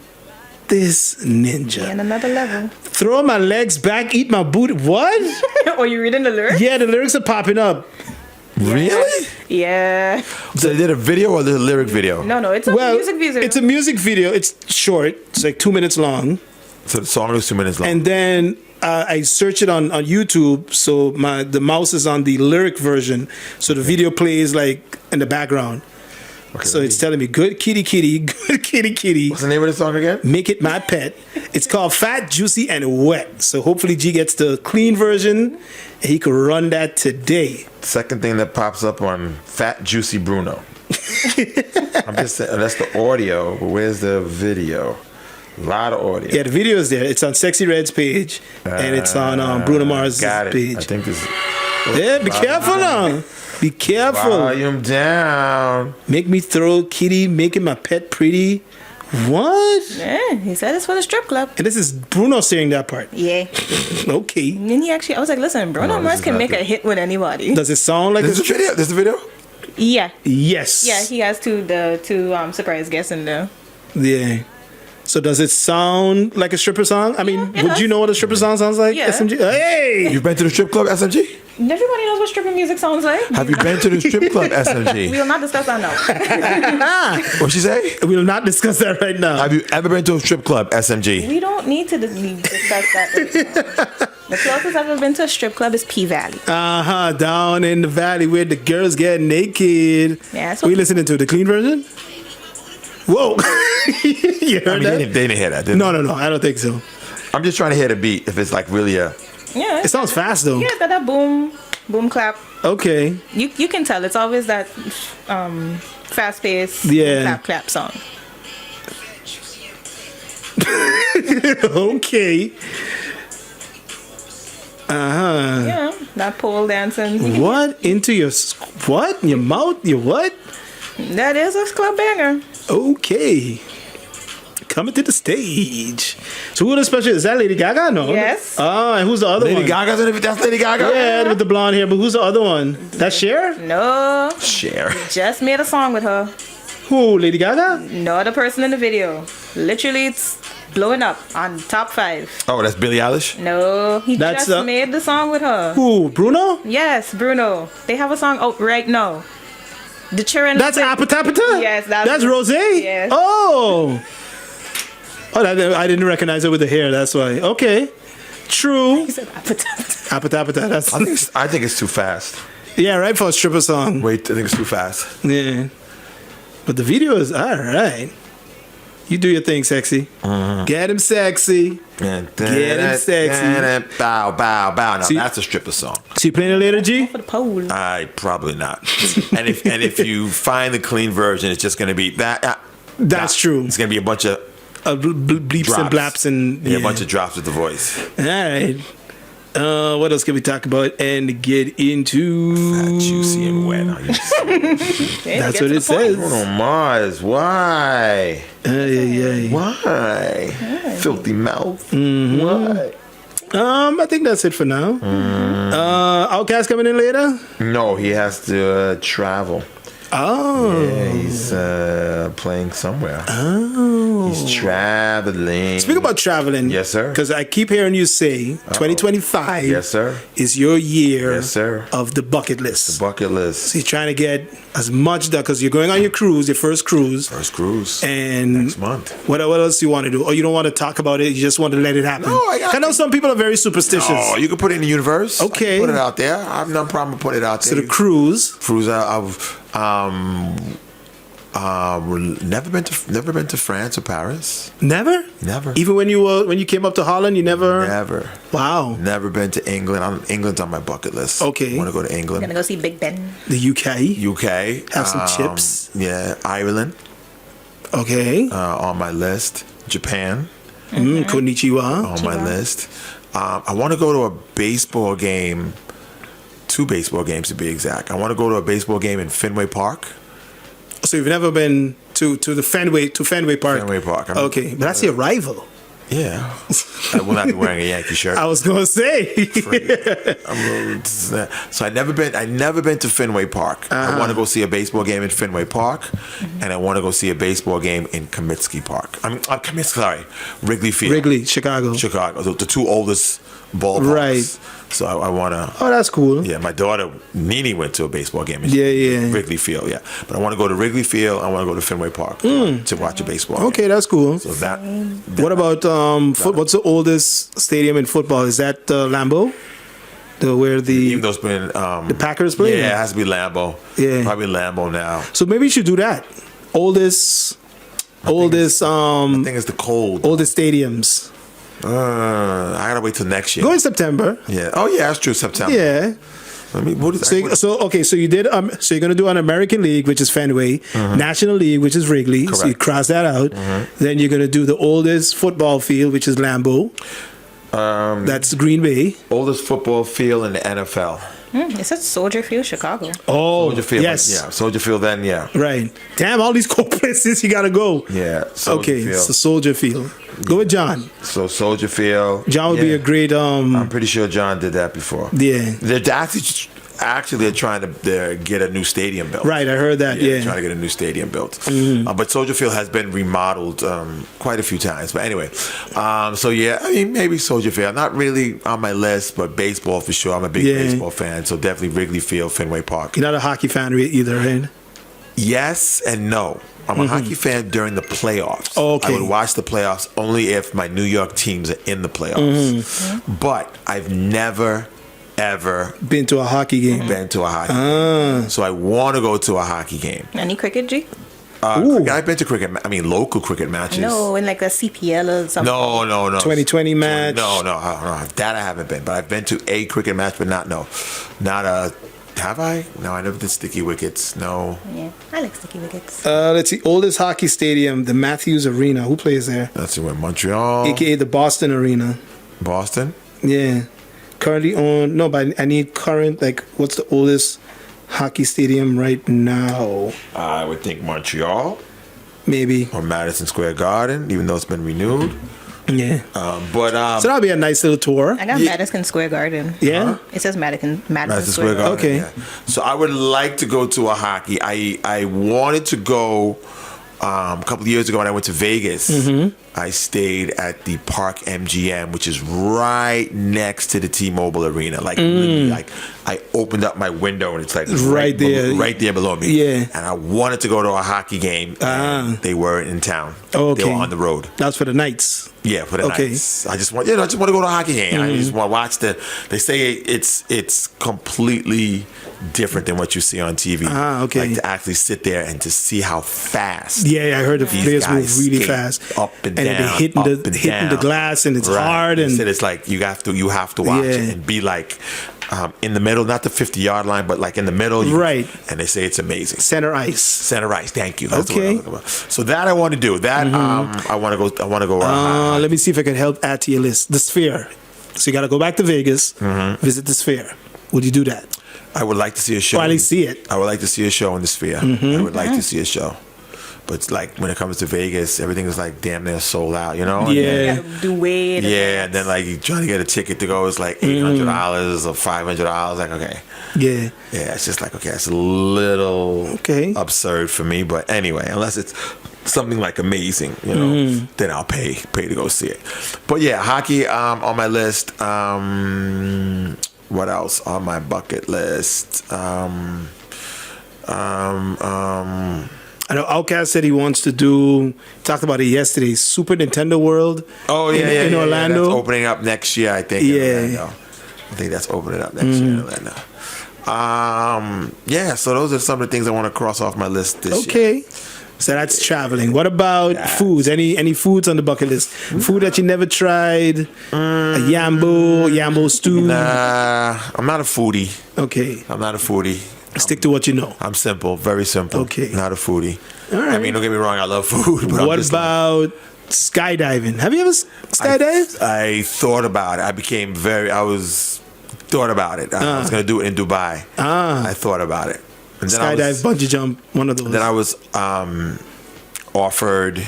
Speaker 1: This ninja.
Speaker 3: And another level.
Speaker 1: Throw my legs back, eat my booty. What?
Speaker 3: Or you reading the lyrics?
Speaker 1: Yeah, the lyrics are popping up.
Speaker 2: Really?
Speaker 3: Yeah.
Speaker 2: So they did a video or the lyric video?
Speaker 3: No, it's a music video.
Speaker 1: It's a music video. It's short. It's like 2 minutes long.
Speaker 2: So the song is 2 minutes long.
Speaker 1: And then I search it on YouTube. So the mouse is on the lyric version. So the video plays like in the background.
Speaker 2: Okay.
Speaker 1: So it's telling me, good kitty, good kitty.
Speaker 2: What's the name of the song again?
Speaker 1: Make it my pet. It's called Fat, Juicy, and Wet. So hopefully G gets the clean version and he could run that today.
Speaker 2: Second thing that pops up on Fat Juicy Bruno. I'm just saying, that's the audio. But where's the video? A lot of audio.
Speaker 1: Yeah, the video is there. It's on Sexy Red's page and it's on Bruno Mars'
Speaker 2: Got it.
Speaker 1: page.
Speaker 2: I think this.
Speaker 1: Yeah, be careful now. Be careful.
Speaker 2: Volume down.
Speaker 1: Make me throw kitty, making my pet pretty. What?
Speaker 3: Yeah, he said it's for the strip club.
Speaker 1: And this is Bruno saying that part.
Speaker 3: Yeah.
Speaker 1: Okay.
Speaker 3: And then I was like, listen, Bruno
Speaker 2: No, this
Speaker 3: Mars
Speaker 2: is
Speaker 3: can
Speaker 2: not
Speaker 3: make
Speaker 2: good.
Speaker 3: a hit with anybody.
Speaker 1: Does it sound like
Speaker 2: This is
Speaker 1: a
Speaker 2: the video. This is the video.
Speaker 3: Yeah.
Speaker 1: Yes.
Speaker 3: Yeah, he has two surprise guests in there.
Speaker 1: Yeah. So does it sound like a stripper song? I mean,
Speaker 3: Yeah, it
Speaker 1: would
Speaker 3: does.
Speaker 1: you know what a stripper song sounds like?
Speaker 3: Yeah.
Speaker 1: SMG? Hey!
Speaker 2: You've been to the strip club, SMG?
Speaker 3: Everybody knows what stripping music sounds like.
Speaker 2: Have you been to the strip club,
Speaker 3: We
Speaker 2: SMG?
Speaker 3: will not discuss that now.
Speaker 2: What'd she say?
Speaker 1: We will not discuss that right now.
Speaker 2: Have you ever been to a strip club, SMG?
Speaker 3: We don't need to discuss that right now. The closest I've ever been to a strip club is P Valley.
Speaker 1: Down in the valley where the girls get naked.
Speaker 3: Yeah, that's
Speaker 1: Are we
Speaker 3: what-
Speaker 1: listening to the clean version? Whoa. You heard
Speaker 2: I mean,
Speaker 1: that?
Speaker 2: they didn't hear that, did
Speaker 1: No, I don't think so.
Speaker 2: I'm just trying to hear the beat. If it's like really a.
Speaker 3: Yeah.
Speaker 1: It sounds fast though.
Speaker 3: Yeah, it's got that boom clap.
Speaker 1: Okay.
Speaker 3: You can tell it's always that fast paced
Speaker 1: Yeah.
Speaker 3: clap song.
Speaker 1: Okay.
Speaker 3: Yeah, that pole dancing.
Speaker 1: What? Into your what? Your mouth? Your what?
Speaker 3: That is a club banger.
Speaker 1: Okay. Coming to the stage. So who the special is that? Lady Gaga? No.
Speaker 3: Yes.
Speaker 1: Oh, and who's the other
Speaker 2: Lady
Speaker 1: one?
Speaker 2: Gaga's in it. That's Lady Gaga?
Speaker 1: Yeah, with the blonde hair. But who's the other one? That's Cher?
Speaker 3: No,
Speaker 2: Share.
Speaker 3: just made a song with her.
Speaker 1: Who? Lady Gaga?
Speaker 3: No other person in the video. Literally, it's blowing up on top 5.
Speaker 2: Oh, that's Billie Eilish?
Speaker 3: No, he
Speaker 1: That's,
Speaker 3: just made the song with her.
Speaker 1: Who? Bruno?
Speaker 3: Yes, Bruno. They have a song out right now. The children.
Speaker 1: That's Apatapata?
Speaker 3: Yes,
Speaker 1: that's Rose?
Speaker 3: Yes.
Speaker 1: Oh. Oh, I didn't recognize it with the hair. That's why. Okay. True.
Speaker 3: He said Apatapata.
Speaker 1: Apatapata. That's
Speaker 2: I think it's too fast.
Speaker 1: yeah, right for a stripper song.
Speaker 2: Wait, I think it's too fast.
Speaker 1: Yeah. But the video is all right. You do your thing, sexy. Get him sexy.
Speaker 2: Get
Speaker 1: him sexy.
Speaker 2: Bow, bow, bow. Now
Speaker 1: See-
Speaker 2: that's a stripper song.
Speaker 1: So you playing it later, G?
Speaker 3: For the pole.
Speaker 2: I probably not. and if you find the clean version, it's just going to be that.
Speaker 1: That's true.
Speaker 2: It's going to be a bunch of
Speaker 1: Bleeps
Speaker 2: drops.
Speaker 1: and blaps and
Speaker 2: yeah, a bunch of drops with the voice.
Speaker 1: All right. What else can we talk about and get into?
Speaker 2: Fat, juicy, and wet. Are you serious?
Speaker 1: That's what it says.
Speaker 2: Bruno Mars, why?
Speaker 1: Yeah.
Speaker 2: Why? Filthy mouth.
Speaker 1: Mm-hmm.
Speaker 2: Why?
Speaker 1: I think that's it for now. Outcast coming in later?
Speaker 2: No, he has to travel.
Speaker 1: Oh.
Speaker 2: Yeah, he's playing somewhere. Oh. He's traveling.
Speaker 1: Speak about traveling.
Speaker 2: Yes, sir.
Speaker 1: Because I keep hearing you say 2025
Speaker 2: Yes, sir.
Speaker 1: is your year
Speaker 2: Yes, sir.
Speaker 1: of the bucket list.
Speaker 2: The bucket list.
Speaker 1: So you're trying to get as much done because you're going on your cruise, your first cruise.
Speaker 2: First cruise.
Speaker 1: And
Speaker 2: next month.
Speaker 1: What else you want to do? Or you don't want to talk about it, you just want to let it happen?
Speaker 2: No, I
Speaker 1: know some people are very superstitious.
Speaker 2: Oh, you can put it in the universe.
Speaker 1: Okay.
Speaker 2: Put it out there. I have no problem with putting it out there.
Speaker 1: So the cruise.
Speaker 2: Never been to France or Paris.
Speaker 1: Never?
Speaker 2: Never.
Speaker 1: Even when you came up to Holland, you never?
Speaker 2: Never.
Speaker 1: Wow.
Speaker 2: Never been to England. England's on my bucket list.
Speaker 1: Okay.
Speaker 2: I want to go to England.
Speaker 3: I'm gonna go see Big Ben.
Speaker 1: The UK.
Speaker 2: UK.
Speaker 1: Have some chips.
Speaker 2: Yeah. Ireland.
Speaker 1: Okay.
Speaker 2: On my list. Japan.
Speaker 1: Konnichiwa.
Speaker 2: On my list. I want to go to a baseball game. 2 baseball games to be exact. I want to go to a baseball game in Fenway Park.
Speaker 1: So you've never been to Fenway Park?
Speaker 2: Fenway Park.
Speaker 1: Okay, but that's your rival.
Speaker 2: Yeah. I will not be wearing a Yankee shirt.
Speaker 1: I was gonna say.
Speaker 2: So I never been to Fenway Park. I want to go see a baseball game in Fenway Park, and I want to go see a baseball game in Comiskey Park. Wrigley Field.
Speaker 1: Wrigley, Chicago.
Speaker 2: The 2 oldest ballparks.
Speaker 1: Right.
Speaker 2: So I want to.
Speaker 1: Oh, that's cool.
Speaker 2: Yeah, my daughter Nene went to a baseball game in Wrigley Field. Yeah, but I want to go to Wrigley Field. I want to go to Fenway Park to watch a baseball.
Speaker 1: Okay,
Speaker 2: game.
Speaker 1: that's cool.
Speaker 2: So that
Speaker 1: what about football? What's the oldest stadium in football? Is that Lambeau? Where
Speaker 2: even though it's been
Speaker 1: the Packers play?
Speaker 2: Yeah, it has to be Lambeau.
Speaker 1: Yeah,
Speaker 2: probably Lambeau now.
Speaker 1: So maybe you should do that. Oldest.
Speaker 2: I think it's the cold.
Speaker 1: Oldest stadiums.
Speaker 2: I gotta wait till next year.
Speaker 1: Go in September.
Speaker 2: Yeah. Oh yeah, that's true. September.
Speaker 1: Yeah. So you did. So you're gonna do an American League, which is Fenway, National League, which is Wrigley.
Speaker 2: Correct.
Speaker 1: So you cross that out. Then you're gonna do the oldest football field, which is Lambeau. That's Green Bay.
Speaker 2: Oldest football field in the NFL.
Speaker 3: It says Soldier Field, Chicago.
Speaker 1: Oh,
Speaker 2: Soldier Field.
Speaker 1: yes.
Speaker 2: Yeah, Soldier Field. Then yeah.
Speaker 1: Right. Damn, all these cool places you gotta go.
Speaker 2: Yeah. Soldier
Speaker 1: Okay,
Speaker 2: Field.
Speaker 1: so Soldier Field. Go with John.
Speaker 2: So Soldier Field.
Speaker 1: John would be a great.
Speaker 2: I'm pretty sure John did that before.
Speaker 1: Yeah.
Speaker 2: They're actually they're trying to get a new stadium built.
Speaker 1: Right, I heard that. Yeah.
Speaker 2: Trying to get a new stadium built. But Soldier Field has been remodeled quite a few times. But anyway, so yeah, I mean maybe Soldier Field. Not really on my list, but baseball for sure. I'm a big baseball fan, so definitely Wrigley Field, Fenway Park.
Speaker 1: You're not a hockey fan either, right?
Speaker 2: Yes and no. I'm a hockey fan during the playoffs.
Speaker 1: Oh, okay.
Speaker 2: I would watch the playoffs only if my New York teams are in the playoffs. But I've never ever
Speaker 1: been to a hockey game.
Speaker 2: So I want to go to a hockey game.
Speaker 3: Any cricket, G?
Speaker 2: I've been to cricket. I mean, local cricket matches.
Speaker 3: No, in like a CPL or something.
Speaker 2: No.
Speaker 1: 2020 match.
Speaker 2: No. That I haven't been. But I've been to a cricket match, but not a. Have I? No, I never did sticky wickets. No.
Speaker 3: Yeah, I like sticky wickets.
Speaker 1: Let's see. Oldest hockey stadium, the Matthews Arena. Who plays there?
Speaker 2: That's in Montreal.
Speaker 1: AKA the Boston Arena.
Speaker 2: Boston?
Speaker 1: Yeah. Currently owned. No, but I need current. Like, what's the oldest hockey stadium right now?
Speaker 2: I would think Montreal.
Speaker 1: Maybe.
Speaker 2: Or Madison Square Garden, even though it's been renewed.
Speaker 1: Yeah.
Speaker 2: So
Speaker 1: that'll be a nice little tour.
Speaker 3: I got Madison Square Garden.
Speaker 1: Yeah.
Speaker 3: It says Madison Square Garden.
Speaker 1: Okay.
Speaker 2: Yeah. So I would like to go to a hockey. I wanted to go a couple of years ago when I went to Vegas. I stayed at the Park MGM, which is right next to the T-Mobile Arena. Like, literally, like I opened up my window and it's like
Speaker 1: right there,
Speaker 2: right there below me.
Speaker 1: Yeah.
Speaker 2: And I wanted to go to a hockey game. And they weren't in town.
Speaker 1: Okay.
Speaker 2: They were on the road.
Speaker 1: That's for the Knights.
Speaker 2: Yeah, for the Knights. I just want to go to a hockey game. I just want to watch They say it's completely different than what you see on TV.
Speaker 1: Okay.
Speaker 2: Like to actually sit there and to see how fast.
Speaker 1: Yeah, I heard the players move really fast,
Speaker 2: up and down,
Speaker 1: they're hitting the glass, and it's hard. And
Speaker 2: it's like you have to watch it and be like in the middle, not the 50-yard line, but like in the middle.
Speaker 1: Right.
Speaker 2: And they say it's amazing.
Speaker 1: Center ice.
Speaker 2: Thank you. That's what I'm looking for. So that I want to do. That I want to go.
Speaker 1: Let me see if I can help add to your list. The Sphere. So you got to go back to Vegas, visit the Sphere. Would you do that?
Speaker 2: I would like to see a show.
Speaker 1: Or at least see it.
Speaker 2: I would like to see a show in the Sphere. I would like to see a show. But it's like when it comes to Vegas, everything is like damn near sold out, you know?
Speaker 1: Yeah.
Speaker 3: You gotta do weight.
Speaker 2: And then like you trying to get a ticket to go is like $800 or $500. Like, okay.
Speaker 1: Yeah.
Speaker 2: Yeah, it's just like, okay, it's a little absurd for me. But anyway, unless it's something like amazing, you know, then I'll pay to go see it. But yeah, hockey on my list. What else on my bucket list?
Speaker 1: I know Outcast said he wants to do. Talked about it yesterday. Super Nintendo World.
Speaker 2: Oh yeah,
Speaker 1: in Orlando.
Speaker 2: Yeah, that's opening up next year, I think.
Speaker 1: Yeah,
Speaker 2: in Orlando. I think that's opening up next year in Orlando. Yeah, so those are some of the things I want to cross off my list this year.
Speaker 1: Okay. So that's traveling. What about foods? Any foods on the bucket list? Food that you never tried? A yambo stew?
Speaker 2: Nah, I'm not a foodie.
Speaker 1: Okay.
Speaker 2: I'm not a foodie.
Speaker 1: Stick to what you know.
Speaker 2: I'm simple, very simple.
Speaker 1: Okay.
Speaker 2: Not a foodie.
Speaker 1: All right.
Speaker 2: I mean, don't get me wrong, I love food. But
Speaker 1: what about skydiving? Have you ever skydived?
Speaker 2: I thought about it. Thought about it. I was going to do it in Dubai. I thought about it. And then
Speaker 1: Skydive, bungee jump, one of those.
Speaker 2: Then I was offered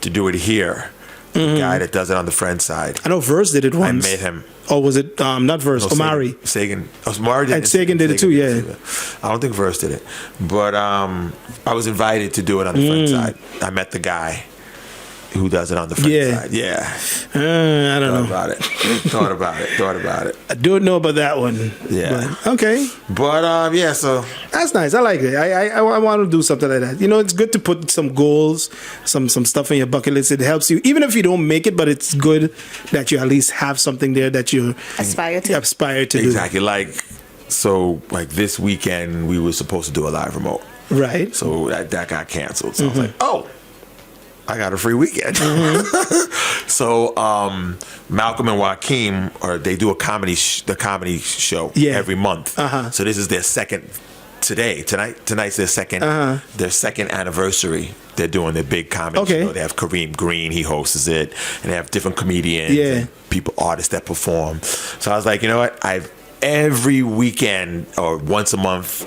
Speaker 2: to do it here. The guy that does it on the French side.
Speaker 1: I know Verse did it once.
Speaker 2: I made him.
Speaker 1: Oh, was it not Verse? Omari.
Speaker 2: Sagan. Omari did it.
Speaker 1: And Sagan did it too, yeah.
Speaker 2: I don't think Verse did it. But I was invited to do it on the French side. I met the guy who does it on the French side. Yeah.
Speaker 1: I don't know.
Speaker 2: Thought about it.
Speaker 1: I don't know about that one.
Speaker 2: Yeah.
Speaker 1: But, okay.
Speaker 2: But yeah, so
Speaker 1: that's nice. I like it. I want to do something like that. You know, it's good to put some goals, some stuff in your bucket list. It helps you, even if you don't make it. But it's good that you at least have something there that you
Speaker 3: aspire to do.
Speaker 2: Exactly. Like this weekend, we were supposed to do a live remote.
Speaker 1: Right.
Speaker 2: So that got canceled. So I was like, oh, I got a free weekend. So Malcolm and Joaquin, they do a comedy show every month. So this is their second tonight's their second anniversary. They're doing their big comedy show. They have Kareem Green, he hosts it, and they have different comedians and artists that perform. So I was like, you know what? Every weekend or once a month,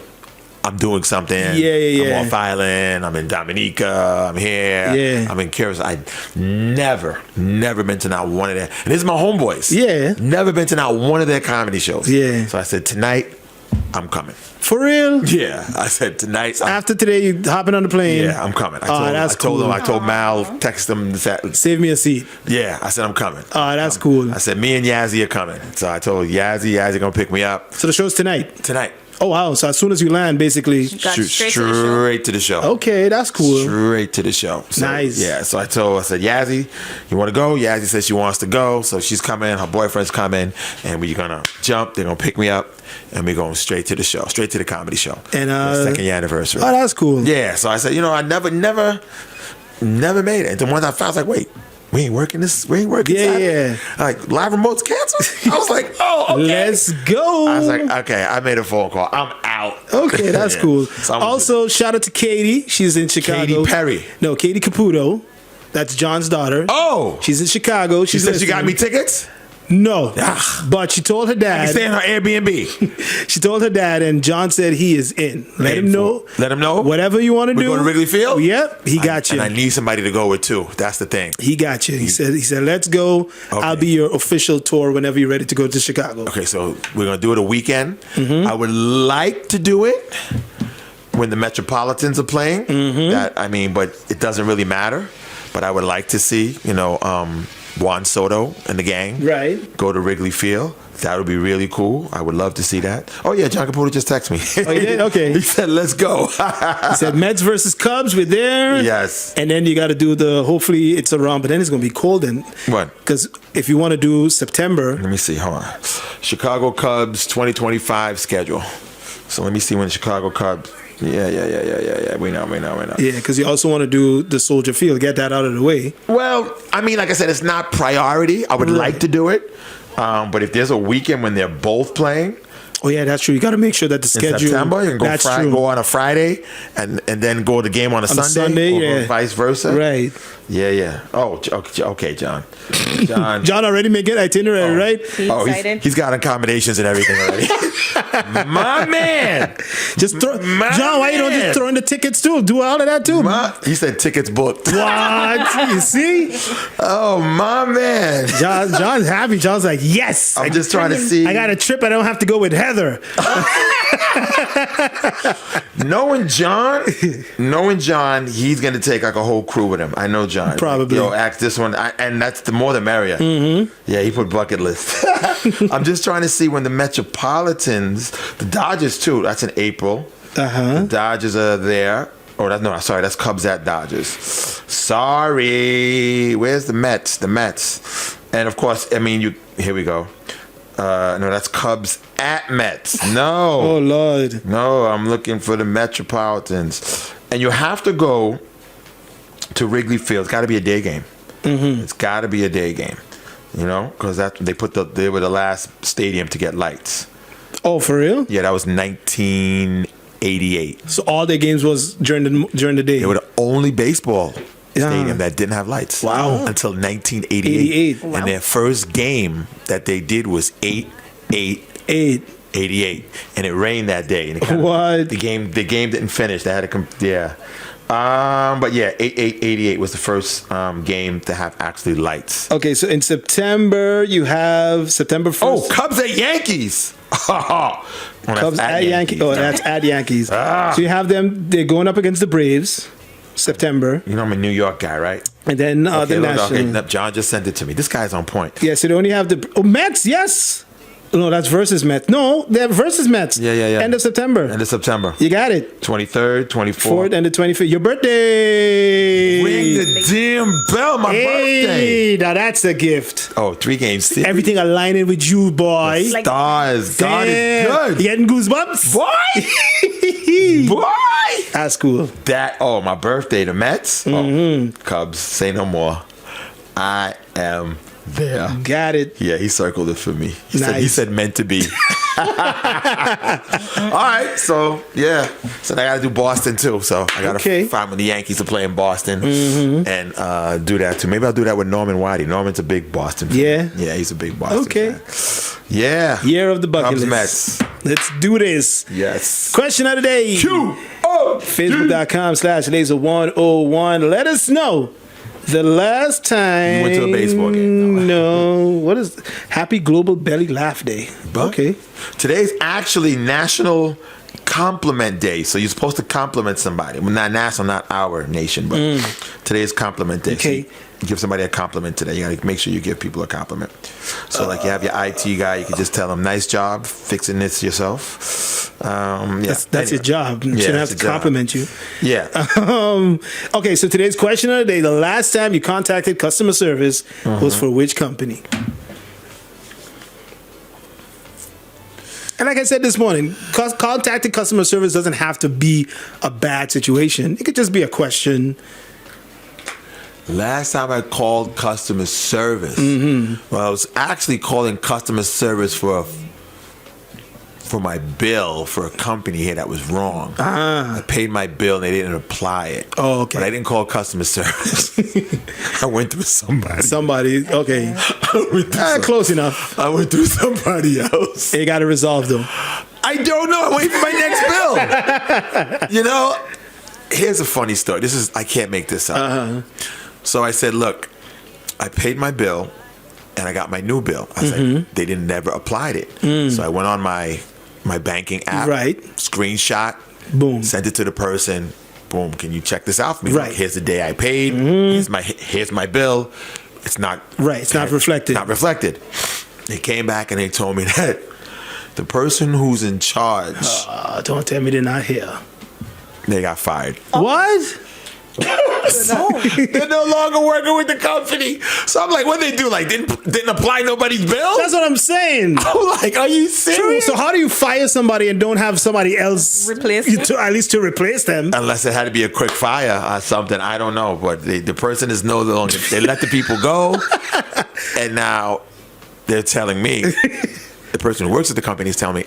Speaker 2: I'm doing something. I'm off island. I'm in Dominica. I'm here. I'm in Curacao. I never been to not one of their. And this is my homeboys. Never been to not one of their comedy shows. So I said, tonight, I'm coming.
Speaker 1: For real?
Speaker 2: Yeah. I said, tonight.
Speaker 1: After today, you hopping on the plane?
Speaker 2: Yeah, I'm coming. I told Mal, text him.
Speaker 1: Save me a seat.
Speaker 2: Yeah. I said, I'm coming.
Speaker 1: Oh, that's cool.
Speaker 2: I said, me and Yazzie are coming. So I told Yazzie going to pick me up.
Speaker 1: So the show's tonight?
Speaker 2: Tonight.
Speaker 1: Oh, wow. So as soon as you land, basically...
Speaker 2: Straight to the show.
Speaker 1: Okay, that's cool.
Speaker 2: Straight to the show. So,
Speaker 1: nice.
Speaker 2: Yeah, so I said, Yazzie, you want to go? Yazzie says she wants to go. So she's coming. Her boyfriend's coming. And we're going to jump. They're going to pick me up. And we're going straight to the show. Straight to the comedy show. And second year anniversary.
Speaker 1: Oh, that's cool.
Speaker 2: Yeah, so I said, I never made it. And then once I found, I was like, wait. We ain't working Saturday? Like, live remote's canceled? I was like, oh, okay.
Speaker 1: Let's go.
Speaker 2: I was like, okay, I made a phone call. I'm out.
Speaker 1: Okay, that's cool. So also, shout out to Katie. She's in Chicago.
Speaker 2: Katy Perry.
Speaker 1: No, Katie Caputo. That's John's daughter.
Speaker 2: Oh.
Speaker 1: She's in Chicago.
Speaker 2: She said she got me tickets?
Speaker 1: No, but she told her dad.
Speaker 2: I can stay in her Airbnb.
Speaker 1: She told her dad, and John said he is in. Let him know. Whatever you want to do.
Speaker 2: We're going to Wrigley Field?
Speaker 1: Yep, he got you.
Speaker 2: And I need somebody to go with too. That's the thing.
Speaker 1: He got you. He said, let's go. Okay. I'll be your official tour whenever you're ready to go to Chicago.
Speaker 2: Okay, so we're going to do it a weekend. I would like to do it when the Metropolitans are playing. But it doesn't really matter. But I would like to see, Juan Soto and the gang go to Wrigley Field. That would be really cool. I would love to see that. Oh, yeah, John Caputo just texted me.
Speaker 1: Oh, he did? Okay.
Speaker 2: He said, let's go.
Speaker 1: He said, Mets versus Cubs, we're there.
Speaker 2: Yes.
Speaker 1: And then you got to do hopefully it's around, but then it's going to be cold.
Speaker 2: What?
Speaker 1: Because if you want to do September.
Speaker 2: Let me see, hold on. Chicago Cubs 2025 schedule. So let me see when the Chicago Cubs. Yeah. We know.
Speaker 1: Yeah, because you also want to do the Soldier Field, get that out of the way.
Speaker 2: Well, like I said, it's not priority. I would like to do it. But if there's a weekend when they're both playing,
Speaker 1: Oh yeah, that's true. You got to make sure that the
Speaker 2: In
Speaker 1: schedule.
Speaker 2: September, you can
Speaker 1: that's true.
Speaker 2: go on a Friday and then go to the game on a Sunday, or
Speaker 1: yeah.
Speaker 2: vice versa.
Speaker 1: Right.
Speaker 2: Yeah. Oh, okay, John.
Speaker 1: John already making itinerary, right?
Speaker 3: He's excited.
Speaker 2: He's got accommodations and everything already. My man.
Speaker 1: Just throw, John, why you don't just throw in the tickets too? Do all of that too.
Speaker 2: He said tickets booked.
Speaker 1: What? You see?
Speaker 2: Oh, my man.
Speaker 1: John's happy. John's like, yes.
Speaker 2: I'm just trying to see.
Speaker 1: I got a trip. I don't have to go with Heather.
Speaker 2: Knowing John, he's going to take like a whole crew with him. I know John.
Speaker 1: Probably.
Speaker 2: Like, ask this one. And that's the more the merrier. Mm-hmm. Yeah, he put bucket list. I'm just trying to see when the Metropolitans, the Dodgers too, that's in April.
Speaker 1: Uh-huh.
Speaker 2: The Dodgers are there. Oh, that's Cubs at Dodgers. Sorry. Where's the Mets? The Mets. And of course, I mean, here we go. No, that's Cubs at Mets. No.
Speaker 1: Oh, Lord.
Speaker 2: No, I'm looking for the Metropolitans. And you have to go to Wrigley Field. It's got to be a day game. Mm-hmm. It's got to be a day game. You know, because they were the last stadium to get lights.
Speaker 1: Oh, for real?
Speaker 2: Yeah, that was 1988.
Speaker 1: So all their games was during the day.
Speaker 2: They were the only baseball stadium that didn't have lights.
Speaker 1: Wow.
Speaker 2: Until 1988.
Speaker 1: Wow.
Speaker 2: And their first game that they did was 8/8/88, and it rained that day. And
Speaker 1: What?
Speaker 2: The game didn't finish. They had to but yeah, 8/8/88 was the first game to have actually lights.
Speaker 1: Okay, so in September you have September 1st.
Speaker 2: Oh, Cubs at Yankees.
Speaker 1: Cubs at Yankees. Oh, that's at Yankees. So you have them. They're going up against the Braves. September.
Speaker 2: You know I'm a New York guy, right?
Speaker 1: And then the National.
Speaker 2: John just sent it to me. This guy's on point.
Speaker 1: Yeah, so they only have the Mets. Yes. No, that's versus Mets. No, they're versus Mets.
Speaker 2: Yeah.
Speaker 1: End of September. You got it.
Speaker 2: 23rd, 24th.
Speaker 1: And the 25th. Your birthday.
Speaker 2: Ring the damn bell. My birthday.
Speaker 1: Now that's a gift.
Speaker 2: Oh, 3 games.
Speaker 1: Everything aligning with you, boy.
Speaker 2: Stars. God is good.
Speaker 1: You getting goosebumps?
Speaker 2: Boy.
Speaker 1: That's cool.
Speaker 2: My birthday, the Mets.
Speaker 1: Mm-hmm.
Speaker 2: Oh, Cubs, say no more. I am there.
Speaker 1: Got it.
Speaker 2: Yeah, he circled it for me. He said meant to be. All right, so yeah. So I got to do Boston too. So I got to find when the Yankees are playing Boston and do that too. Maybe I'll do that with Norman Whitey. Norman's a big Boston fan. Yeah, he's a big Boston fan. Yeah.
Speaker 1: Year of the bucket
Speaker 2: Cubs,
Speaker 1: list.
Speaker 2: Mets.
Speaker 1: Let's do this.
Speaker 2: Yes.
Speaker 1: Question of the day. Facebook.com/laser101. Let us know the last time
Speaker 2: you went to a baseball game.
Speaker 1: No. What is Happy Global Belly Laugh Day? Okay.
Speaker 2: Today's actually National Compliment Day. So you're supposed to compliment somebody. Well, not national, not our nation, but today's Compliment Day.
Speaker 1: Okay.
Speaker 2: So you give somebody a compliment today. You got to make sure you give people a compliment. So like you have your IT guy, you can just tell him, nice job fixing this yourself.
Speaker 1: That's your job. You shouldn't have to compliment you.
Speaker 2: Yeah.
Speaker 1: Okay, so today's question of the day, the last time you contacted customer service was for which company? And like I said this morning, contacting customer service doesn't have to be a bad situation. It could just be a question.
Speaker 2: Last time I called customer service, well, I was actually calling customer service for my bill for a company here that was wrong. I paid my bill and they didn't apply it.
Speaker 1: Oh, okay.
Speaker 2: But I didn't call customer service. I went through somebody.
Speaker 1: Okay. Close enough.
Speaker 2: I went through somebody else.
Speaker 1: You got to resolve though.
Speaker 2: I don't know. I'm waiting for my next bill. You know, here's a funny story. I can't make this up. So I said, look, I paid my bill and I got my new bill. I was like, they never applied it. So I went on my banking app, screenshot,
Speaker 1: boom,
Speaker 2: sent it to the person. Boom, can you check this out for me?
Speaker 1: Right.
Speaker 2: Like, here's the day I paid. Here's my bill. It's not
Speaker 1: It's not reflected.
Speaker 2: Not reflected. They came back and they told me that the person who's in charge.
Speaker 1: Don't tell me they're not here.
Speaker 2: They got fired.
Speaker 1: What?
Speaker 2: They're no longer working with the company. So I'm like, what they do? Like, didn't apply nobody's bill?
Speaker 1: That's what I'm saying.
Speaker 2: I'm like, are you serious?
Speaker 1: So how do you fire somebody and don't have somebody else
Speaker 3: replace
Speaker 1: at least to replace them?
Speaker 2: Unless it had to be a quick fire or something. I don't know. But the person is no longer. They let the people go, and now they're telling me, the person who works at the company is telling me,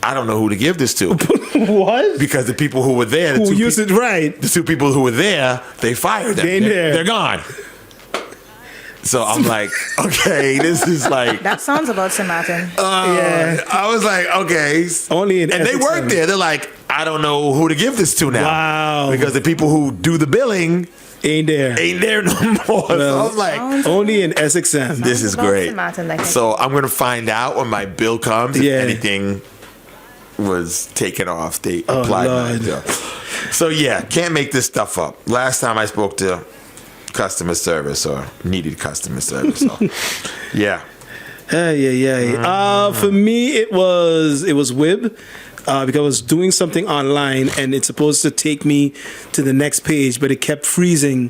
Speaker 2: I don't know who to give this to.
Speaker 1: What?
Speaker 2: Because the people who were there,
Speaker 1: Who used it right?
Speaker 2: the two people who were there, they fired them.
Speaker 1: They ain't there.
Speaker 2: They're gone. So I'm like, okay, this is like.
Speaker 3: That sounds about St.Maarten.
Speaker 1: Yeah.
Speaker 2: I was like, okay.
Speaker 1: Only in
Speaker 2: And they
Speaker 1: Essex,
Speaker 2: worked there. They're like, I don't know who to give this to now.
Speaker 1: Wow.
Speaker 2: Because the people who do the billing
Speaker 1: Ain't there.
Speaker 2: ain't there no more. So I was like,
Speaker 1: Only in Essex.
Speaker 2: this is
Speaker 3: about
Speaker 2: great.
Speaker 3: St.Maarten, like
Speaker 2: So I'm going to find out when my bill comes if
Speaker 1: Yeah.
Speaker 2: anything was taken off. They applied my
Speaker 1: Lord.
Speaker 2: bill. So yeah, can't make this stuff up. Last time I spoke to customer service or needed customer service. So, yeah.
Speaker 1: For me, it was Wib. Because I was doing something online and it's supposed to take me to the next page, but it kept freezing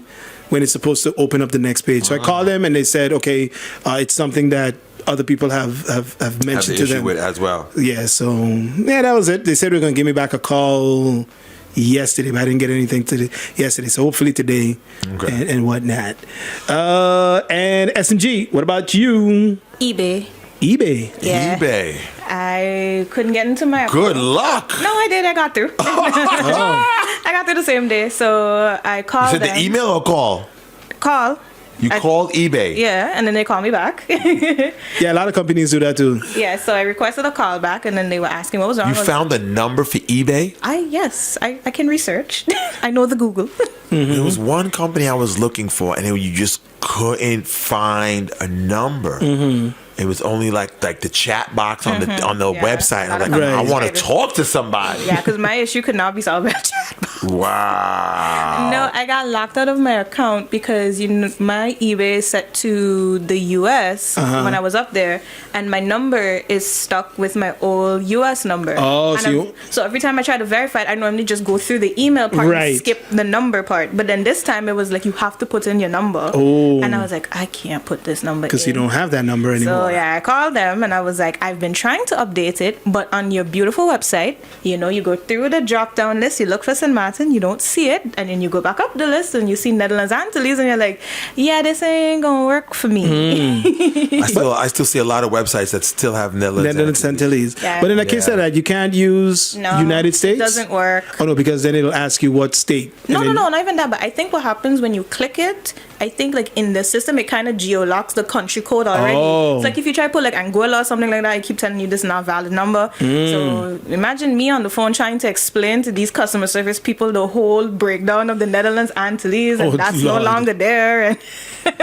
Speaker 1: when it's supposed to open up the next page. So I called them and they said, okay, it's something that other people have
Speaker 2: Have
Speaker 1: mentioned
Speaker 2: the
Speaker 1: to
Speaker 2: issue
Speaker 1: them.
Speaker 2: with it as well.
Speaker 1: Yeah, so that was it. They said they were going to give me back a call yesterday, but I didn't get anything yesterday. So hopefully today and whatnot. And S&G, what about you?
Speaker 3: eBay.
Speaker 1: eBay.
Speaker 3: Yeah.
Speaker 2: eBay.
Speaker 3: I couldn't get into my
Speaker 2: Good luck.
Speaker 3: No, I did. I got through. I got through the same day. So I
Speaker 2: You
Speaker 3: called
Speaker 2: said
Speaker 3: them.
Speaker 2: the email or call?
Speaker 3: Call.
Speaker 2: You called eBay.
Speaker 3: Yeah, and then they called me back.
Speaker 1: Yeah, a lot of companies do that too.
Speaker 3: Yeah, so I requested a call back, and then they were asking what was wrong.
Speaker 2: You found the number for eBay?
Speaker 3: I can research. I know the Google.
Speaker 2: There was one company I was looking for, and you just couldn't find a number. It was only like the chat box on the
Speaker 3: Yeah.
Speaker 2: website. And I'm like,
Speaker 1: Right.
Speaker 2: I want to talk to somebody.
Speaker 3: Yeah, because my issue could not be solved by chat.
Speaker 2: Wow.
Speaker 3: No, I got locked out of my account because my eBay is set to the US when I was up there, and my number is stuck with my old US number.
Speaker 1: Oh,
Speaker 3: And so every time I try to verify it, I normally just go through the email part
Speaker 1: Right.
Speaker 3: and skip the number part. But then this time it was like you have to put in your number.
Speaker 1: Oh.
Speaker 3: And I was like, I can't put this number
Speaker 1: Because
Speaker 3: in.
Speaker 1: you don't have that number anymore.
Speaker 3: So yeah, I called them and I was like, I've been trying to update it, but on your beautiful website, you go through the drop down list, you look for St.Maarten, you don't see it, and then you go back up the list and you see Netherlands Antilles, and you're like, yeah, this ain't gonna work for me.
Speaker 2: I still see a lot of websites that still have
Speaker 1: Netherlands Antilles.
Speaker 3: Yeah.
Speaker 1: But in the case of that, you can't use
Speaker 3: No,
Speaker 1: United States?
Speaker 3: it doesn't work.
Speaker 1: Oh, no, because then it'll ask you what state.
Speaker 3: No,
Speaker 1: And then-
Speaker 3: not even that. But I think what happens when you click it, I think like in the system, it kind of geolocks the country code already.
Speaker 1: Oh.
Speaker 3: It's like if you try to put like Angola or something like that, I keep telling you this is not a valid number. So imagine me on the phone trying to explain to these customer service people the whole breakdown of the Netherlands Antilles, and
Speaker 1: Oh,
Speaker 3: that's
Speaker 1: Lord.
Speaker 3: no longer there. And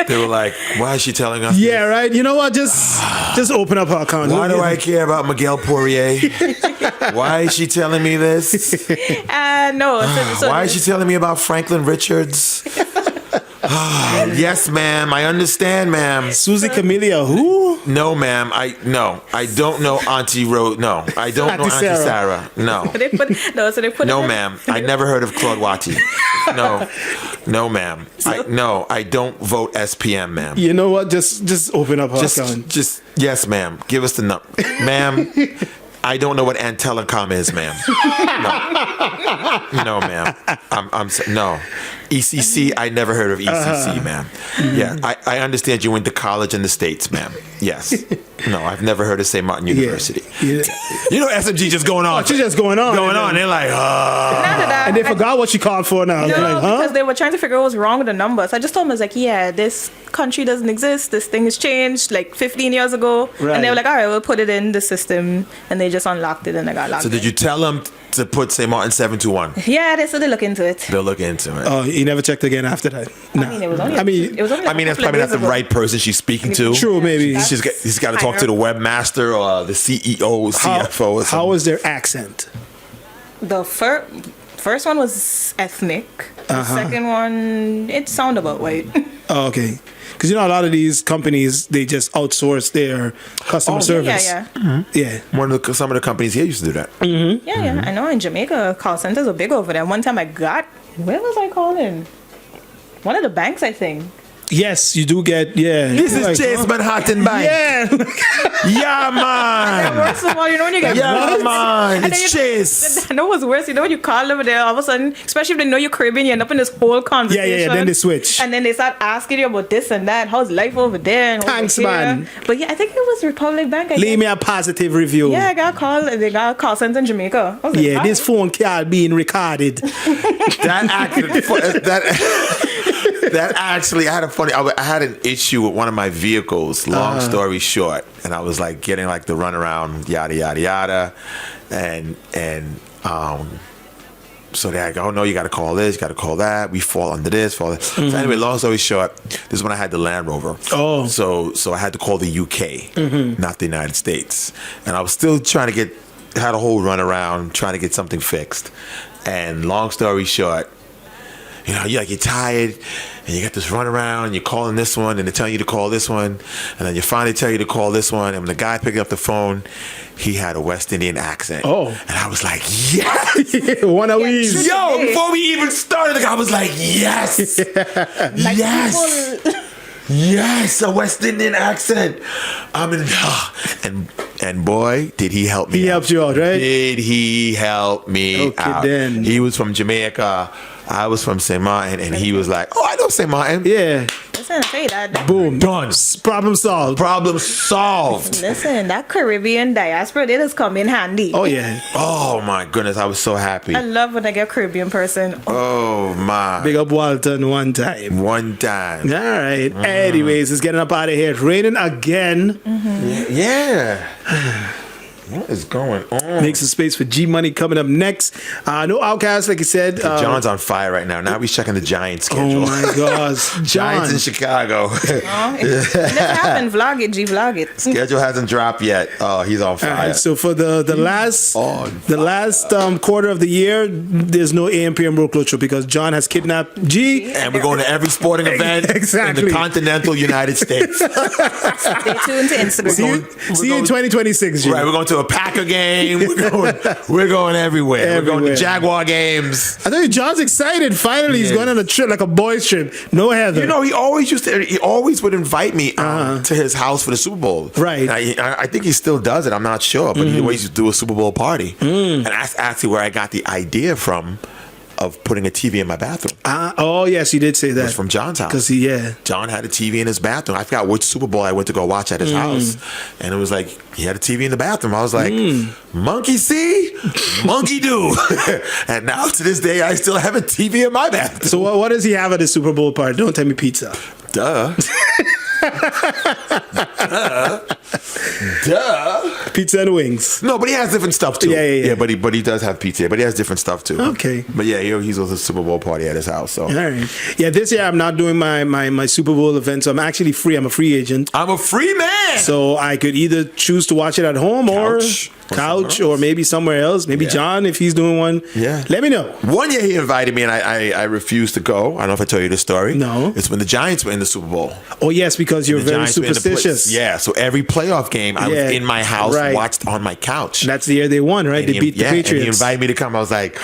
Speaker 2: They were like, why is she telling us
Speaker 1: Yeah,
Speaker 2: this?
Speaker 1: right. You know what? Just open up her account.
Speaker 2: Why do I care about Miguel Poirier? Why is she telling me this?
Speaker 3: no, so
Speaker 2: Why is she telling me about Franklin Richards? Yes, ma'am. I understand, ma'am.
Speaker 1: Susie Camellia, who?
Speaker 2: No, ma'am. I don't know Auntie Rose. No, I don't know
Speaker 1: Auntie
Speaker 2: Auntie
Speaker 1: Sarah.
Speaker 2: Sarah. No.
Speaker 3: they put
Speaker 2: No,
Speaker 3: it in-
Speaker 2: ma'am. I never heard of Claude Watty. No, ma'am. I don't vote SPM, ma'am.
Speaker 1: You know what? Just open up her account.
Speaker 2: Just yes, ma'am. Give us the number, ma'am. I don't know what Antelecom is, ma'am. No, ma'am. No. ECC. I never heard of ECC, ma'am. Yeah, I understand you went to college in the States, ma'am. Yes. No, I've never heard of St.Maarten University.
Speaker 1: Yeah.
Speaker 2: You know, SMG just going on.
Speaker 1: She's just going on.
Speaker 2: Going on. They're like,
Speaker 1: And they forgot what she called for now.
Speaker 3: No,
Speaker 1: They're like, huh?
Speaker 3: because they were trying to figure out what's wrong with the numbers. I just told them, I was like, yeah, this country doesn't exist. This thing has changed like 15 years ago.
Speaker 1: Right.
Speaker 3: And they were like, all right, we'll put it in the system. And they just unlocked it and I got locked
Speaker 2: So did you tell them to put St.Maarten 721?
Speaker 3: Yeah, they look into it.
Speaker 2: They'll look into it.
Speaker 1: Oh, you never checked again after that? No.
Speaker 3: I mean, it was only
Speaker 2: That's probably not the right person she's speaking to.
Speaker 1: True, maybe.
Speaker 2: He's got to talk to the webmaster or the CEO, CFO. Or
Speaker 1: How was their accent?
Speaker 3: The first one was ethnic. The second one, it sounded about white.
Speaker 1: Oh, okay. Because a lot of these companies, they just outsource their customer service.
Speaker 3: Yeah.
Speaker 2: Some of the companies here used to do that.
Speaker 3: Yeah. I know in Jamaica, call centers are big over there. One time where was I calling? One of the banks, I think.
Speaker 1: Yes, you do get,
Speaker 2: This is Chase Manhattan Bank.
Speaker 1: Yeah.
Speaker 2: Yeah, man.
Speaker 3: First of all, you know when you get
Speaker 2: Yeah,
Speaker 3: buzzed?
Speaker 2: man.
Speaker 3: And then
Speaker 2: It's Chase.
Speaker 3: I know what's worse. You know when you call them there, all of a sudden, especially if they know you're Caribbean, you end up in this whole conversation.
Speaker 1: Yeah. Then they switch.
Speaker 3: And then they start asking you about this and that. How's life over there? And
Speaker 1: Thanks,
Speaker 3: over here.
Speaker 1: man.
Speaker 3: But yeah, I think it was Republic Bank.
Speaker 1: Leave me a positive review.
Speaker 3: Yeah, I got a call. They got a call center in Jamaica. I was like,
Speaker 1: Yeah,
Speaker 3: "Hi."
Speaker 1: this phone call being recorded.
Speaker 2: That actually, I had an issue with one of my vehicles. Long story short, and I was like getting like the runaround, yada yada yada, and so they're like, oh no, you got to call this, you got to call that. We fall under this, fall. So anyway, long story short, this is when I had the Land Rover.
Speaker 1: Oh,
Speaker 2: so I had to call the UK, not the United States, and I was still trying to had a whole runaround trying to get something fixed. And long story short, you know, you're tired, and you got this runaround, and you're calling this one, and they're telling you to call this one, and then you finally tell you to call this one, and when the guy picking up the phone, he had a West Indian accent.
Speaker 1: Oh.
Speaker 2: And I was like, yes!
Speaker 1: one of these.
Speaker 2: Yo, before we even started, I was like, yes!
Speaker 3: Like
Speaker 2: Yes!
Speaker 3: people-
Speaker 2: Yes, a West Indian accent. And boy, did he help me.
Speaker 1: He helped you out, right?
Speaker 2: Did he help me
Speaker 1: Okay,
Speaker 2: out?
Speaker 1: then.
Speaker 2: He was from Jamaica. I was from St.Maarten, and he was like, "Oh, I know St.Maarten."
Speaker 1: Yeah.
Speaker 3: Listen, say that.
Speaker 1: Boom.
Speaker 2: Done.
Speaker 1: Problem solved.
Speaker 2: Problem solved.
Speaker 3: Listen, that Caribbean diaspora, they just come in handy.
Speaker 1: Oh, yeah.
Speaker 2: Oh my goodness, I was so happy.
Speaker 3: I love when I get a Caribbean person.
Speaker 2: Oh my.
Speaker 1: Big up Walton one time.
Speaker 2: One time.
Speaker 1: All right. Anyways, it's getting up out of here. It's raining again.
Speaker 2: Yeah. What is going on?
Speaker 1: Make some space for G Money coming up next. No Outcast, like you said.
Speaker 2: John's on fire right now. Now he's checking the Giants schedule.
Speaker 1: Oh my gosh.
Speaker 2: Giants
Speaker 1: John.
Speaker 2: in Chicago.
Speaker 3: Let's happen. Vlog it, G. Vlog it.
Speaker 2: Schedule hasn't dropped yet. Oh, he's on fire.
Speaker 1: All right, so for the last quarter of the year, there's no AM/PM Road Closure because John has kidnapped G.
Speaker 2: And we're going to every sporting event
Speaker 1: Exactly.
Speaker 2: in the continental United States.
Speaker 3: Stay tuned to Instagram.
Speaker 1: See you in 2026, G.
Speaker 2: Right, we're going to a Packer game. We're going everywhere. We're going to Jaguar games.
Speaker 1: I tell you, John's excited. Finally, he's going on a trip, like a boys trip. No Heather.
Speaker 2: You know, he always would invite me to his house for the Super Bowl.
Speaker 1: Right.
Speaker 2: I think he still does it. I'm not sure, but he always used to do a Super Bowl party. And that's actually where I got the idea from of putting a TV in my bathroom.
Speaker 1: Oh, yes, you did say that.
Speaker 2: It was from John's house.
Speaker 1: Because
Speaker 2: John had a TV in his bathroom. I forgot which Super Bowl I went to go watch at his house. And it was like, he had a TV in the bathroom. I was like, monkey see, monkey do. And now to this day, I still have a TV in my bathroom.
Speaker 1: So what does he have at his Super Bowl party? Don't tell me pizza.
Speaker 2: Duh. Duh.
Speaker 1: Pizza and wings.
Speaker 2: No, but he has different stuff too.
Speaker 1: Yeah.
Speaker 2: But he does have pizza. But he has different stuff too.
Speaker 1: Okay.
Speaker 2: But yeah, he's at a Super Bowl party at his house. So
Speaker 1: All right. Yeah, this year I'm not doing my Super Bowl event, so I'm actually free. I'm a free agent.
Speaker 2: I'm a free man.
Speaker 1: So I could either choose to watch it at home couch or maybe somewhere else. Maybe John, if he's doing one.
Speaker 2: Yeah.
Speaker 1: Let me know.
Speaker 2: One year he invited me and I refused to go. I don't know if I told you this story.
Speaker 1: No.
Speaker 2: It's when the Giants were in the Super Bowl.
Speaker 1: Oh, yes, because you're
Speaker 2: The
Speaker 1: very
Speaker 2: Giants were in the
Speaker 1: superstitious.
Speaker 2: Yeah, so every playoff game I was in my house, watched on my couch.
Speaker 1: And that's the year they won, right? They beat the Patriots.
Speaker 2: And he invited me to come. I was like,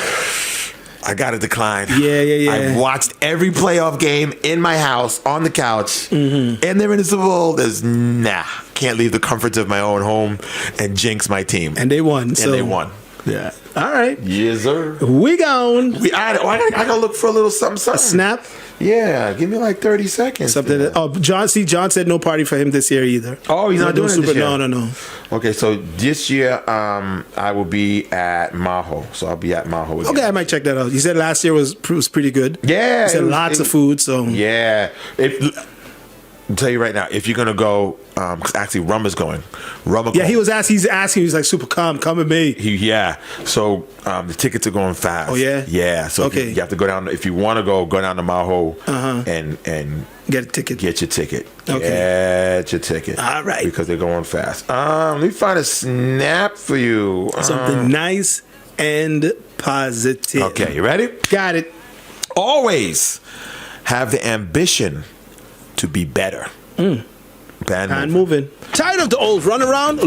Speaker 2: I got to decline.
Speaker 1: Yeah.
Speaker 2: I watched every playoff game in my house on the couch, and they're in the Super Bowl. Can't leave the comforts of my own home and jinx my team.
Speaker 1: And they won.
Speaker 2: And they won.
Speaker 1: Yeah. All right.
Speaker 2: Yes, sir.
Speaker 1: We gone.
Speaker 2: I gotta look for a little something.
Speaker 1: A snap.
Speaker 2: Yeah, give me like 30 seconds.
Speaker 1: Something. John said no party for him this year either.
Speaker 2: Oh, he's not doing it this year?
Speaker 1: No.
Speaker 2: Okay, so this year I will be at Maho. So I'll be at Maho again.
Speaker 1: Okay, I might check that out. You said last year was pretty good.
Speaker 2: Yeah.
Speaker 1: You said lots of food, so.
Speaker 2: Yeah. I'll tell you right now, if you're going to go, because actually Rum is going.
Speaker 1: Yeah, he's asking, he's like, Super, come with me.
Speaker 2: So the tickets are going fast.
Speaker 1: Oh, yeah?
Speaker 2: Yeah. So
Speaker 1: okay.
Speaker 2: you have to go down, if you want to go down to Maho and
Speaker 1: get a ticket.
Speaker 2: Get your ticket.
Speaker 1: Okay.
Speaker 2: Get your ticket.
Speaker 1: All right.
Speaker 2: Because they're going fast. Let me find a snap for you.
Speaker 1: Something nice and positive.
Speaker 2: Okay, you ready?
Speaker 1: Got it.
Speaker 2: Always have the ambition to be better.
Speaker 1: And moving. Tired of the old runaround?